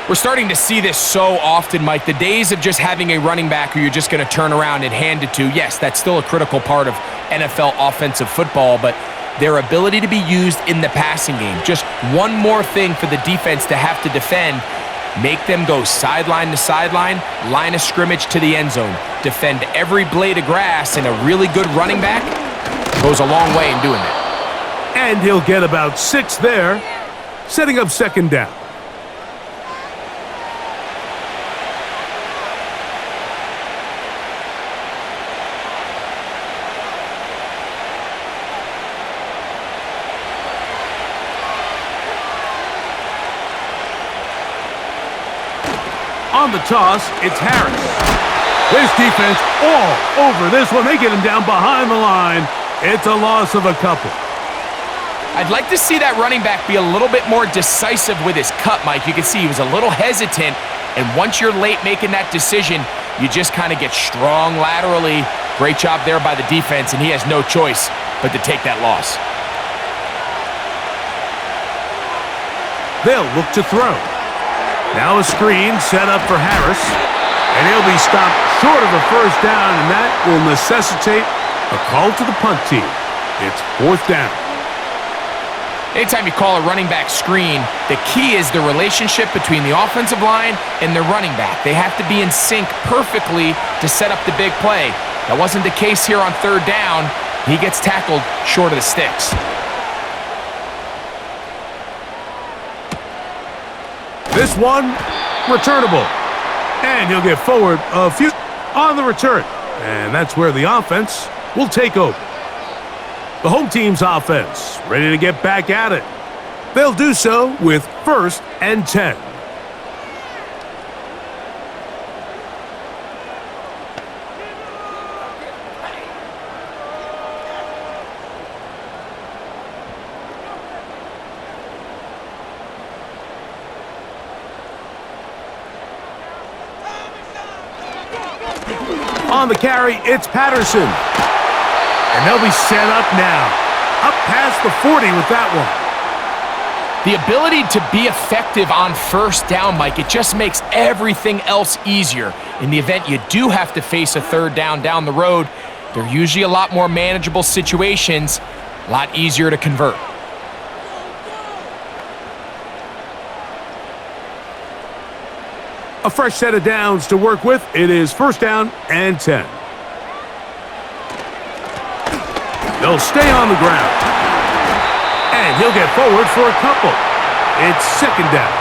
We're starting to see this so often, Mike. The days of just having a running back who you're just going to turn around and hand it to, yes, that's still a critical part of NFL offensive football, but their ability to be used in the passing game, just one more thing for the defense to have to defend. Make them go sideline to sideline, line of scrimmage to the end zone. Defend every blade of grass, and a really good running back goes a long way in doing that. And he'll get about 6 there, setting up 2nd down. On the toss, it's Harris. This defense all over this one. They get him down behind the line. It's a loss of a couple. I'd like to see that running back be a little bit more decisive with his cut, Mike. You can see he was a little hesitant, and once you're late making that decision, you just kind of get strong laterally. Great job there by the defense, and he has no choice but to take that loss. They'll look to throw. Now a screen set up for Harris. And he'll be stopped short of a first down, and that will necessitate a call to the punt team. It's fourth down. Anytime you call a running back screen, the key is the relationship between the offensive line and the running back. They have to be in sync perfectly to set up the big play. That wasn't the case here on third down. He gets tackled short of the sticks. This one, returnable. And he'll get forward a few on the return. And that's where the offense will take over. The home team's offense ready to get back at it. They'll do so with 1st and 10. On the carry, it's Patterson. And they'll be set up now. Up past the 40 with that one. The ability to be effective on first down, Mike, it just makes everything else easier. In the event you do have to face a third down down the road, they're usually a lot more manageable situations, a lot easier to convert. A fresh set of downs to work with. It is 1st down and 10. They'll stay on the ground. And he'll get forward for a couple. It's 2nd down.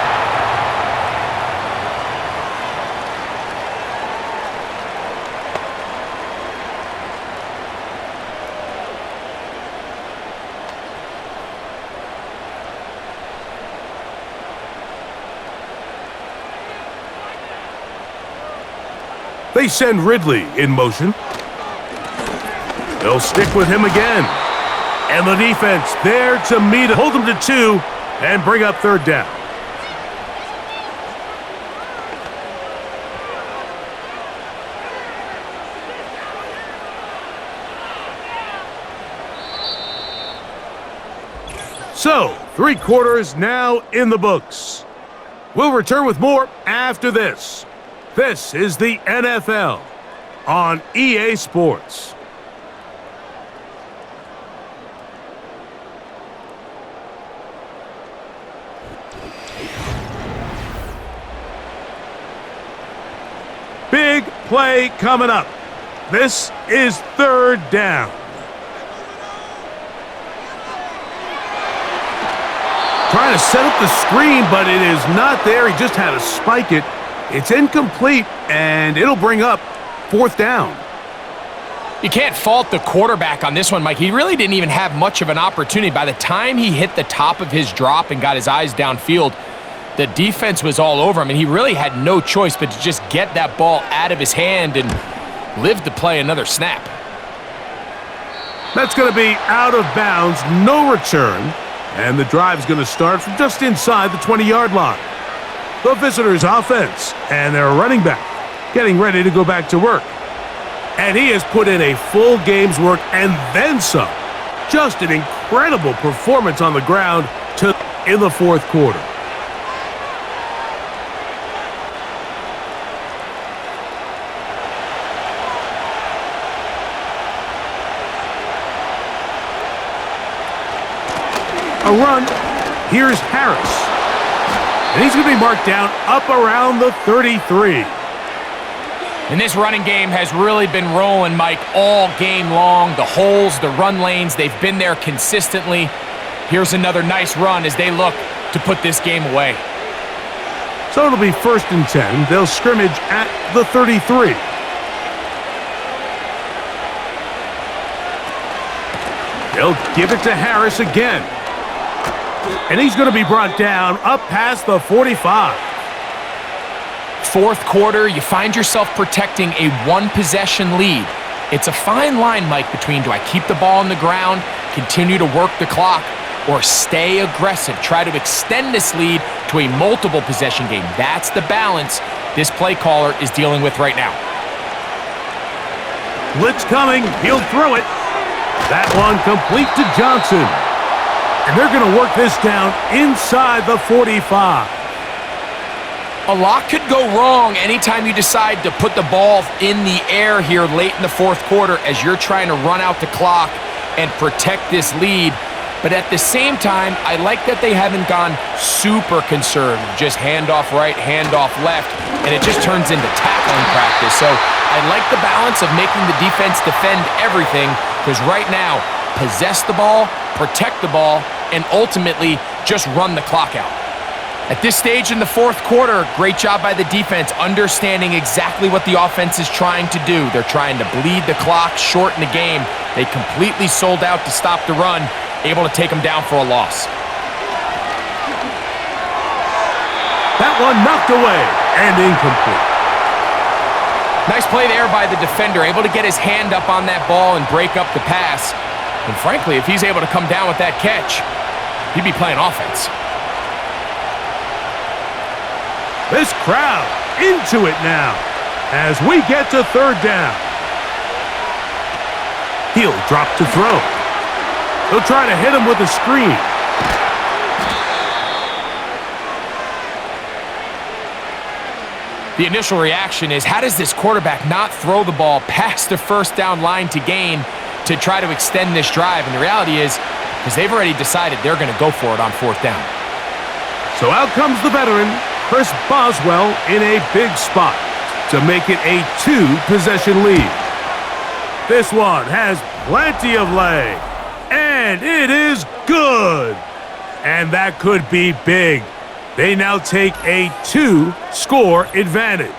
They send Ridley in motion. They'll stick with him again. And the defense there to meet him. Hold him to 2 and bring up 3rd down. So, 3 quarters now in the books. We'll return with more after this. This is the NFL on EA Sports. Big play coming up. This is 3rd down. Trying to set up the screen, but it is not there. He just had to spike it. It's incomplete, and it'll bring up 4th down. You can't fault the quarterback on this one, Mike. He really didn't even have much of an opportunity. By the time he hit the top of his drop and got his eyes downfield, the defense was all over him, and he really had no choice but to just get that ball out of his hand and live to play another snap. That's going to be out of bounds, no return, and the drive's going to start from just inside the 20-yard line. The visitors' offense and their running back getting ready to go back to work. And he has put in a full game's work and then some. Just an incredible performance on the ground in the 4th quarter. A run. Here's Harris. And he's going to be marked down up around the 33. And this running game has really been rolling, Mike, all game long. The holes, the run lanes, they've been there consistently. Here's another nice run as they look to put this game away. So it'll be 1st and 10. They'll scrimmage at the 33. They'll give it to Harris again. And he's going to be brought down up past the 45. 4th quarter, you find yourself protecting a 1-possession lead. It's a fine line, Mike, between do I keep the ball on the ground, continue to work the clock, or stay aggressive, try to extend this lead to a multiple possession game. That's the balance this play caller is dealing with right now. Blitz coming. He'll throw it. That one complete to Johnson. And they're going to work this down inside the 45. A lot could go wrong anytime you decide to put the ball in the air here late in the fourth quarter as you're trying to run out the clock and protect this lead. But at the same time, I like that they haven't gone super conservative, just handoff right, handoff left, and it just turns into tackling practice. So I like the balance of making the defense defend everything, because right now, possess the ball, protect the ball, and ultimately just run the clock out. At this stage in the fourth quarter, great job by the defense, understanding exactly what the offense is trying to do. They're trying to bleed the clock, shorten the game. They completely sold out to stop the run, able to take them down for a loss. That one knocked away and incomplete. Nice play there by the defender, able to get his hand up on that ball and break up the pass. And frankly, if he's able to come down with that catch, he'd be playing offense. This crowd into it now as we get to third down. He'll drop to throw. He'll try to hit him with a screen. The initial reaction is, how does this quarterback not throw the ball past the first down line to gain to try to extend this drive? And the reality is, because they've already decided they're going to go for it on fourth down. So out comes the veteran, Chris Boswell, in a big spot to make it a 2-possession lead. This one has plenty of leg, and it is good. And that could be big. They now take a 2-score advantage.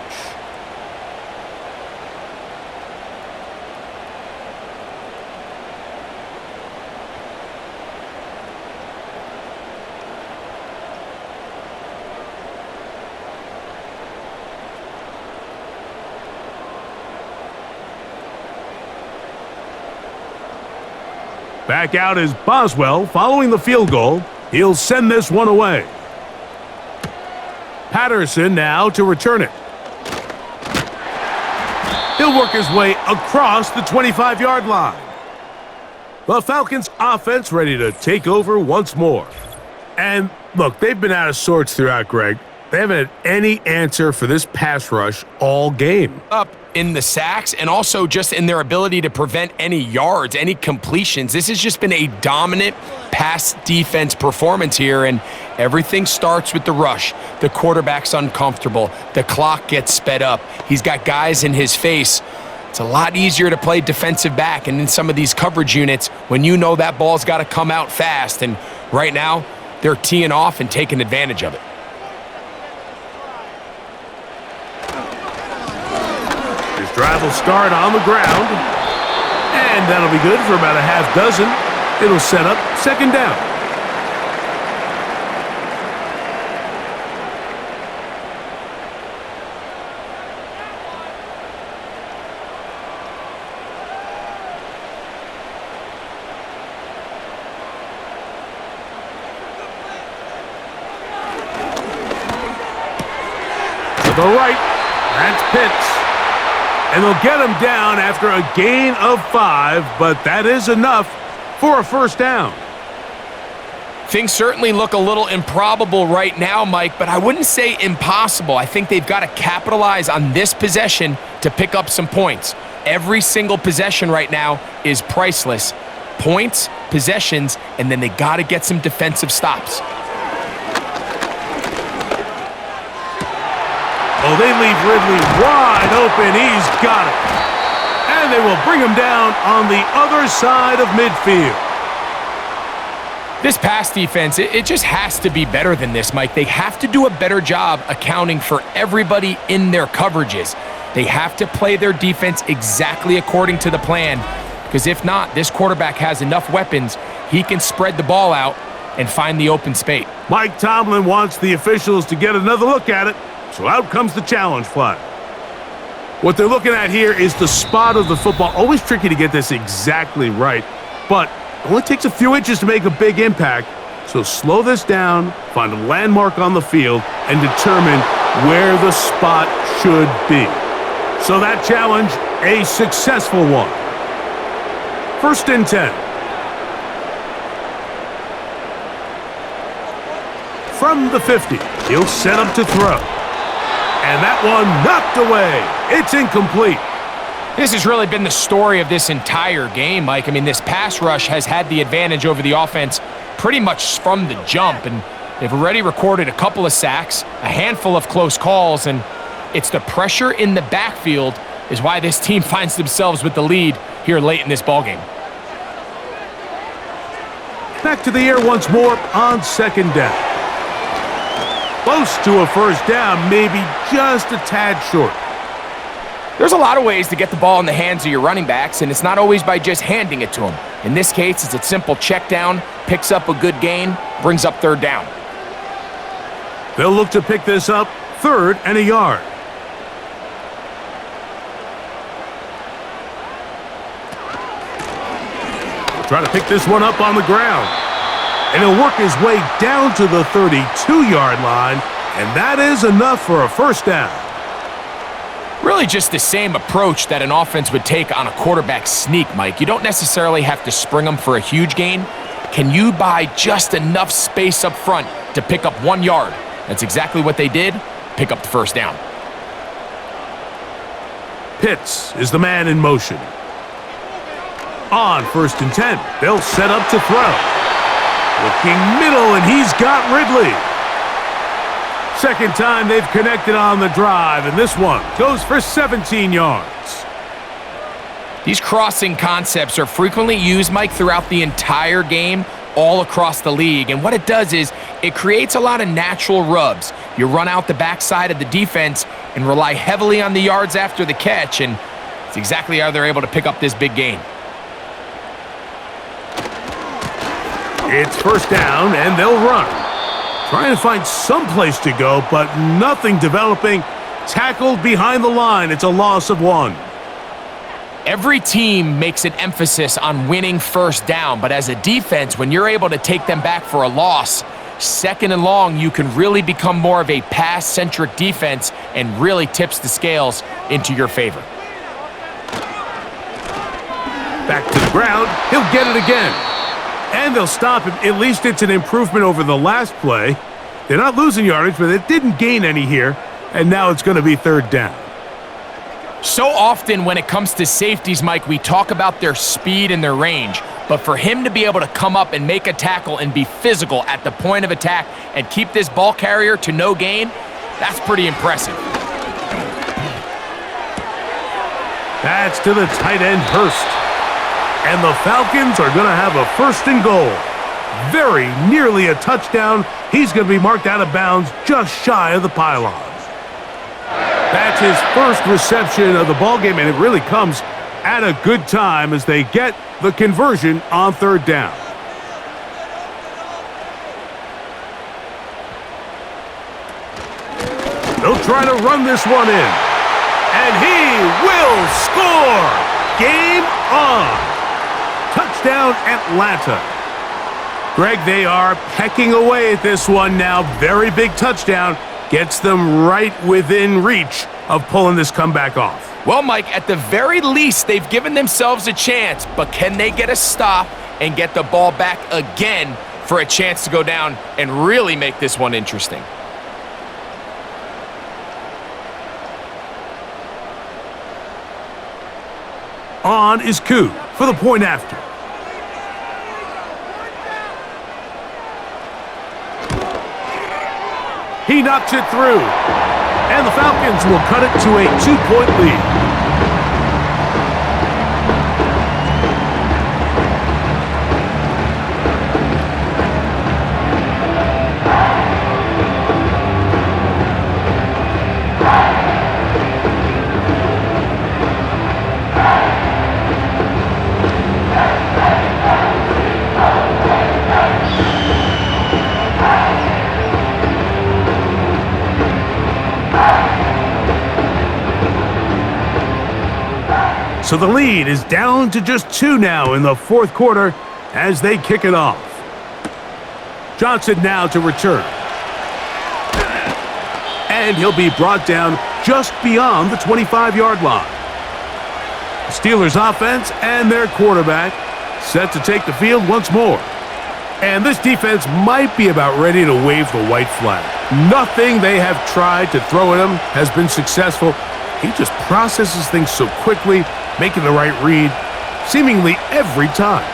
Back out is Boswell following the field goal. He'll send this one away. Patterson now to return it. He'll work his way across the 25-yard line. The Falcons offense ready to take over once more. And look, they've been out of sorts throughout, Greg. They haven't had any answer for this pass rush all game. Up in the sacks and also just in their ability to prevent any yards, any completions. This has just been a dominant pass defense performance here, and everything starts with the rush. The quarterback's uncomfortable. The clock gets sped up. He's got guys in his face. It's a lot easier to play defensive back and in some of these coverage units when you know that ball's got to come out fast, and right now they're teeing off and taking advantage of it. Drive will start on the ground, and that'll be good for about a half dozen. It'll set up second down. To the right, that's Pitts. And they'll get him down after a gain of 5, but that is enough for a first down. Things certainly look a little improbable right now, Mike, but I wouldn't say impossible. I think they've got to capitalize on this possession to pick up some points. Every single possession right now is priceless. Points, possessions, and then they got to get some defensive stops. Oh, they leave Ridley wide open. He's got it. And they will bring him down on the other side of midfield. This pass defense, it just has to be better than this, Mike. They have to do a better job accounting for everybody in their coverages. They have to play their defense exactly according to the plan, because if not, this quarterback has enough weapons, he can spread the ball out and find the open space. Mike Tomlin wants the officials to get another look at it. So out comes the challenge flag. What they're looking at here is the spot of the football. Always tricky to get this exactly right, but it only takes a few inches to make a big impact. So slow this down, find a landmark on the field, and determine where the spot should be. So that challenge, a successful one. 1st and 10. from the 50. He'll set up to throw. And that one knocked away. It's incomplete. This has really been the story of this entire game, Mike. I mean, this pass rush has had the advantage over the offense pretty much from the jump, and they've already recorded a couple of sacks, a handful of close calls, and it's the pressure in the backfield is why this team finds themselves with the lead here late in this ballgame. Back to the air once more on second down. Close to a first down, maybe just a tad short. There's a lot of ways to get the ball in the hands of your running backs, and it's not always by just handing it to them. In this case, it's a simple check down, picks up a good gain, brings up third down. They'll look to pick this up, 3rd and a yard. Try to pick this one up on the ground. And he'll work his way down to the 32-yard line, and that is enough for a first down. Really just the same approach that an offense would take on a quarterback sneak, Mike. You don't necessarily have to spring them for a huge gain. Can you buy just enough space up front to pick up 1 yard? That's exactly what they did. Pick up the first down. Pitts is the man in motion. On 1st and 10, they'll set up to throw. Looking middle, and he's got Ridley. Second time they've connected on the drive, and this one goes for 17 yards. These crossing concepts are frequently used, Mike, throughout the entire game, all across the league. And what it does is it creates a lot of natural rubs. You run out the backside of the defense and rely heavily on the yards after the catch, and it's exactly how they're able to pick up this big gain. It's first down, and they'll run. Trying to find some place to go, but nothing developing. Tackled behind the line. It's a loss of 1. Every team makes an emphasis on winning first down, but as a defense, when you're able to take them back for a loss, 2nd and long, you can really become more of a pass-centric defense and really tips the scales into your favor. Back to the ground. He'll get it again. And they'll stop him. At least it's an improvement over the last play. They're not losing yardage, but it didn't gain any here. And now it's going to be 3rd down. So often when it comes to safeties, Mike, we talk about their speed and their range. But for him to be able to come up and make a tackle and be physical at the point of attack and keep this ball carrier to no gain, that's pretty impressive. That's to the tight end, Hurst. And the Falcons are going to have a 1st and goal. Very nearly a touchdown. He's going to be marked out of bounds just shy of the pylon. That's his first reception of the ballgame, and it really comes at a good time as they get the conversion on 3rd down. They'll try to run this one in. And he will score! Game on! Touchdown, Atlanta. Greg, they are pecking away at this one now. Very big touchdown. Gets them right within reach of pulling this comeback off. Well, Mike, at the very least, they've given themselves a chance, but can they get a stop and get the ball back again for a chance to go down and really make this one interesting? On is Koo for the point after. He knocks it through. And the Falcons will cut it to a 2-point lead. So the lead is down to just 2 now in the 4th quarter as they kick it off. Johnson now to return. And he'll be brought down just beyond the 25-yard line. The Steelers offense and their quarterback set to take the field once more. And this defense might be about ready to wave the white flag. Nothing they have tried to throw at him has been successful. He just processes things so quickly, making the right read, seemingly every time.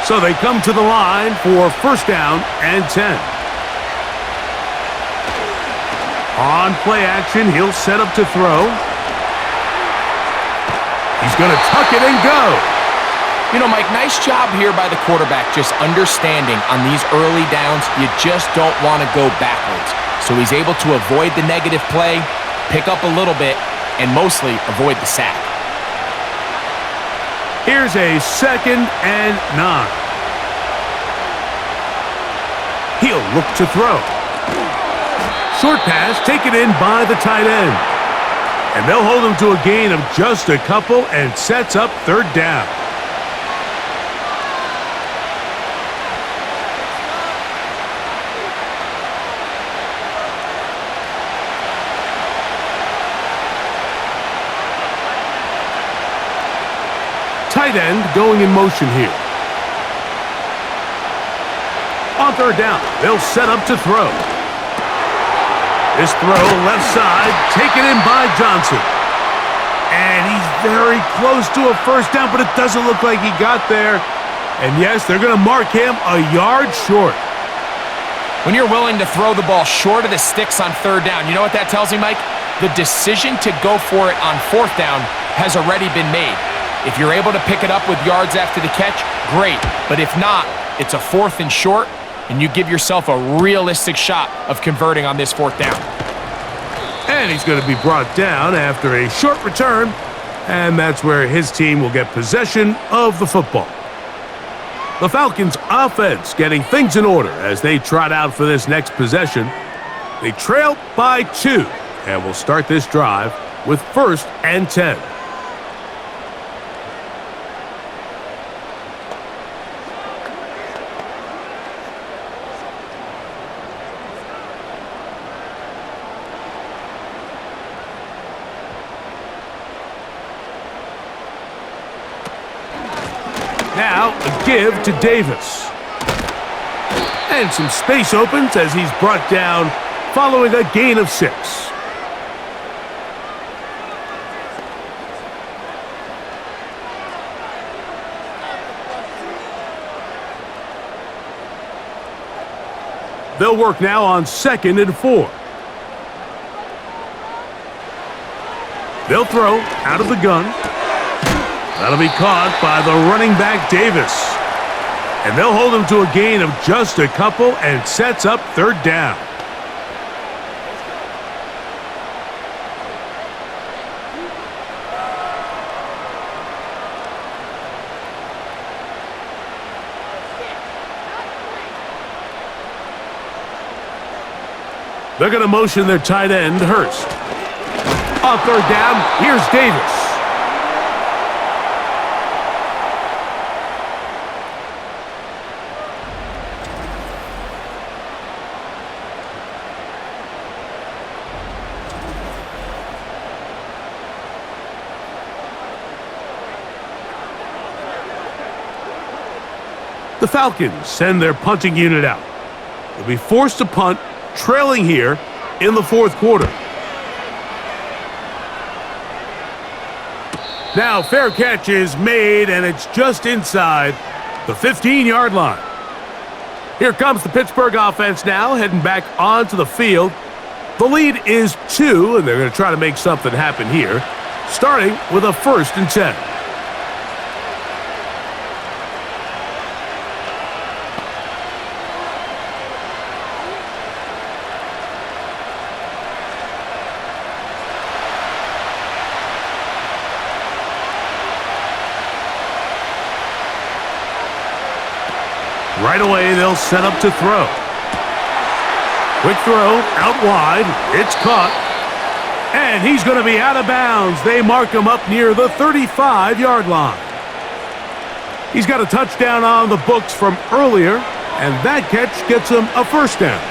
So they come to the line for first down and 10. On play action, he'll set up to throw. He's going to tuck it and go. You know, Mike, nice job here by the quarterback, just understanding on these early downs, you just don't want to go backwards. So he's able to avoid the negative play, pick up a little bit, and mostly avoid the sack. Here's a 2nd and 9. He'll look to throw. Short pass taken in by the tight end. And they'll hold him to a gain of just a couple and sets up third down. Tight end going in motion here. On third down, they'll set up to throw. This throw left side, taken in by Johnson. And he's very close to a first down, but it doesn't look like he got there. And yes, they're going to mark him a yard short. When you're willing to throw the ball short of the sticks on third down, you know what that tells me, Mike? The decision to go for it on fourth down has already been made. If you're able to pick it up with yards after the catch, great. But if not, it's a 4th and short, and you give yourself a realistic shot of converting on this 4th down. And he's going to be brought down after a short return, and that's where his team will get possession of the football. The Falcons' offense getting things in order as they trot out for this next possession. They trail by 2, and will start this drive with 1st and 10. Now, a give to Davis. And some space opens as he's brought down following a gain of 6. They'll work now on 2nd and 4. They'll throw out of the gun. That'll be caught by the running back, Davis. And they'll hold him to a gain of just a couple and sets up third down. They're going to motion their tight end, Hurst. On third down, here's Davis. The Falcons send their punting unit out. They'll be forced to punt, trailing here in the 4th quarter. Now fair catch is made, and it's just inside the 15-yard line. Here comes the Pittsburgh offense now, heading back onto the field. The lead is 2, and they're going to try to make something happen here, starting with a 1st and 10. Right away, they'll set up to throw. Quick throw, out wide. It's caught. And he's going to be out of bounds. They mark him up near the 35-yard line. He's got a touchdown on the books from earlier, and that catch gets him a first down.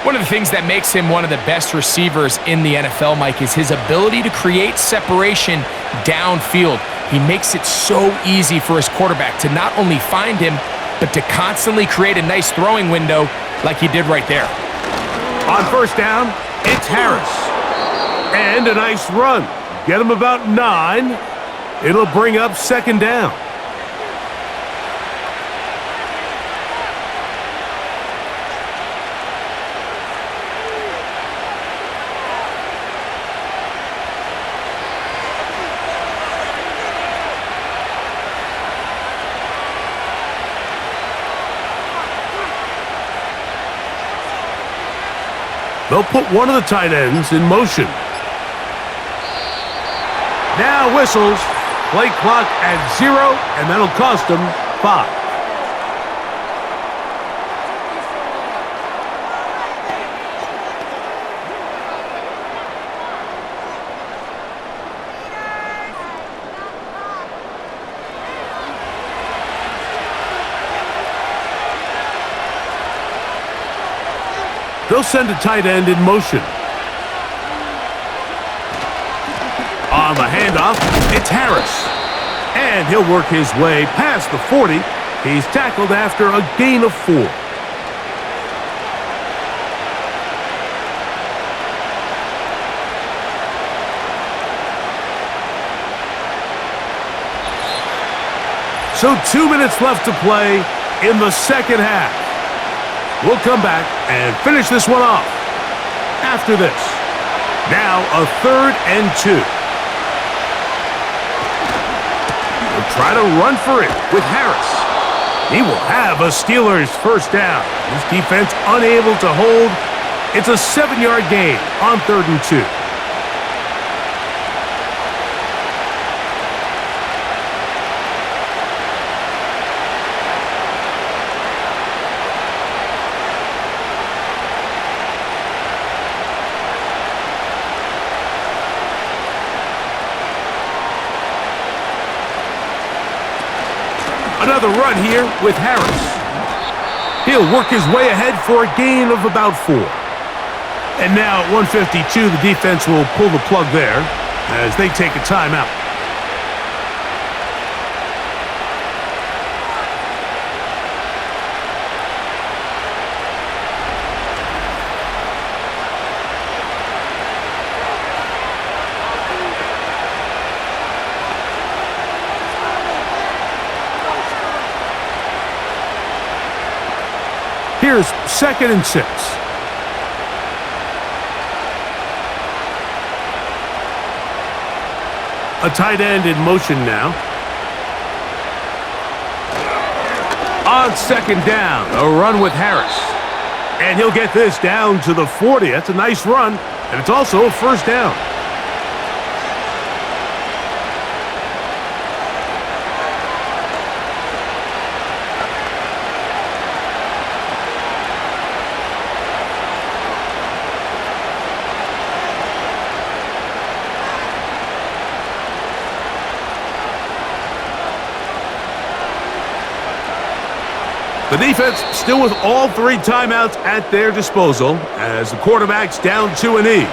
One of the things that makes him one of the best receivers in the NFL, Mike, is his ability to create separation downfield. he makes it so easy for his quarterback to not only find him, but to constantly create a nice throwing window like he did right there. On first down, it's Harris. And a nice run. Get him about 9. It'll bring up second down. They'll put one of the tight ends in motion. Now whistles. Play clock at 0, and that'll cost them 5. They'll send a tight end in motion. On the handoff, it's Harris. And he'll work his way past the 40. He's tackled after a gain of 4. So 2 minutes left to play in the second half. We'll come back and finish this one off after this. Now a 3rd and 2. We'll try to run for it with Harris. He will have a Steelers first down. His defense unable to hold. It's a 7-yard gain on 3rd and 2. Another run here with Harris. He'll work his way ahead for a gain of about 4. And now at 1:52, the defense will pull the plug there as they take a timeout. Here's 2nd and 6. A tight end in motion now. On 2nd down, a run with Harris. And he'll get this down to the 40. That's a nice run, and it's also a first down. The defense still with all 3 timeouts at their disposal as the quarterback's down to a knee.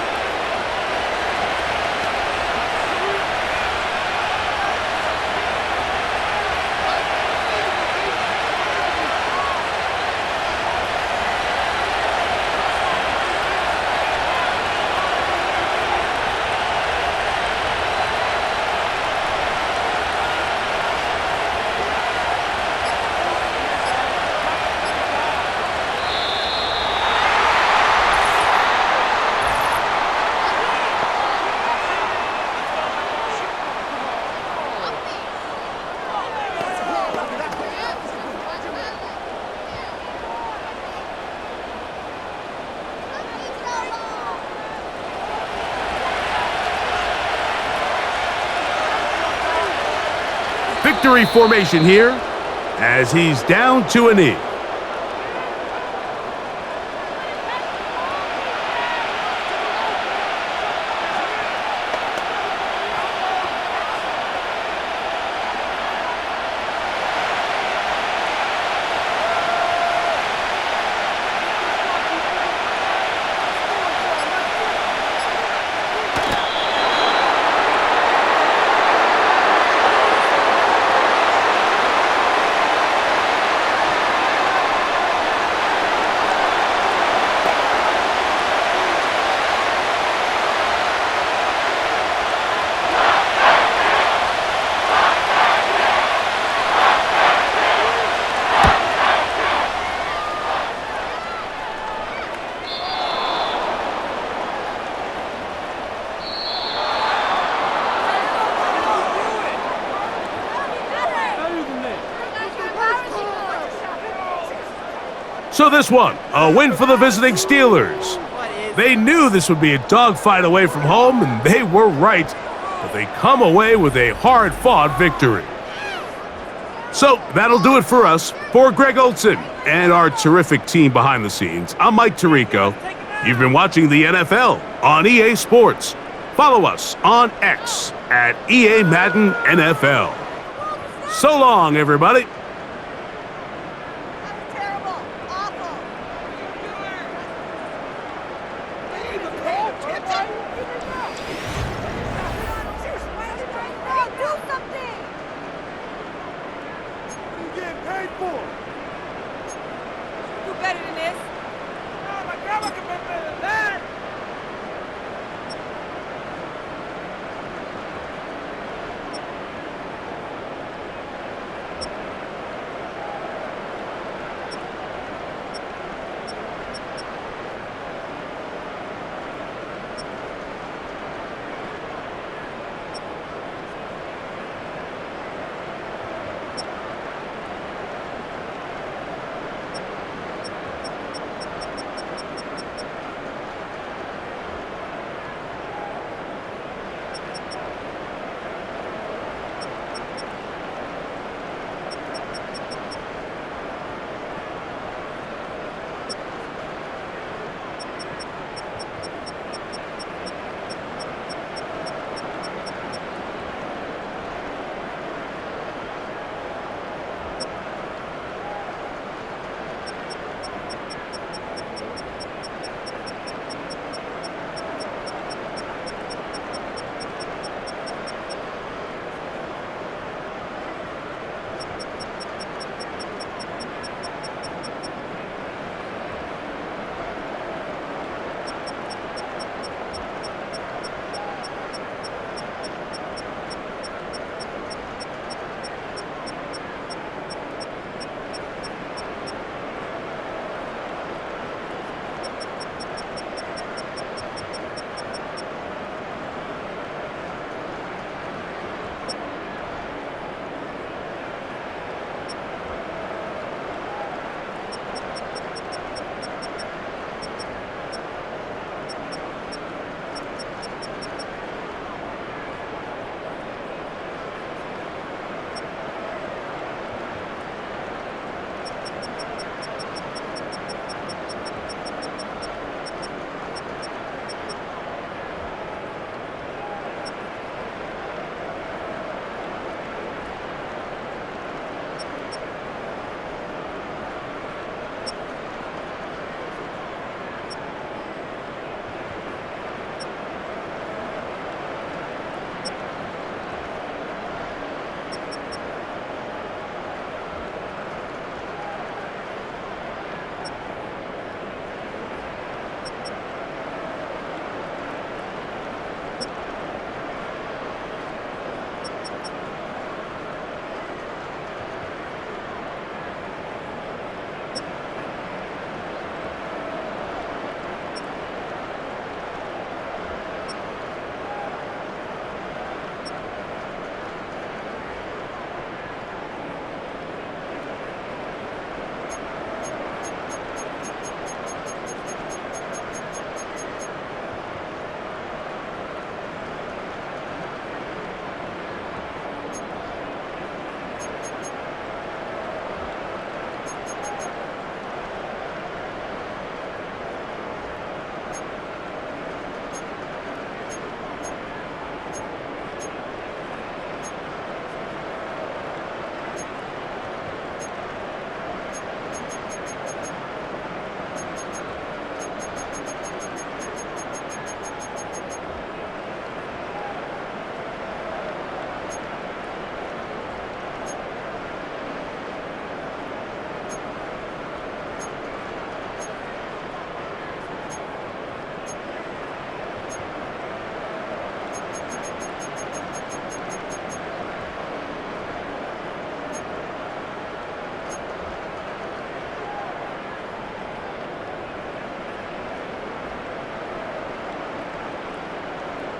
Victory formation here as he's down to a knee. So this one, a win for the visiting Steelers. They knew this would be a dogfight away from home, and they were right. But they come away with a hard-fought victory. So that'll do it for us. For Greg Olson and our terrific team behind the scenes, I'm Mike Tirico. You've been watching the NFL on EA Sports. Follow us on X at EA Madden NFL. So long, everybody.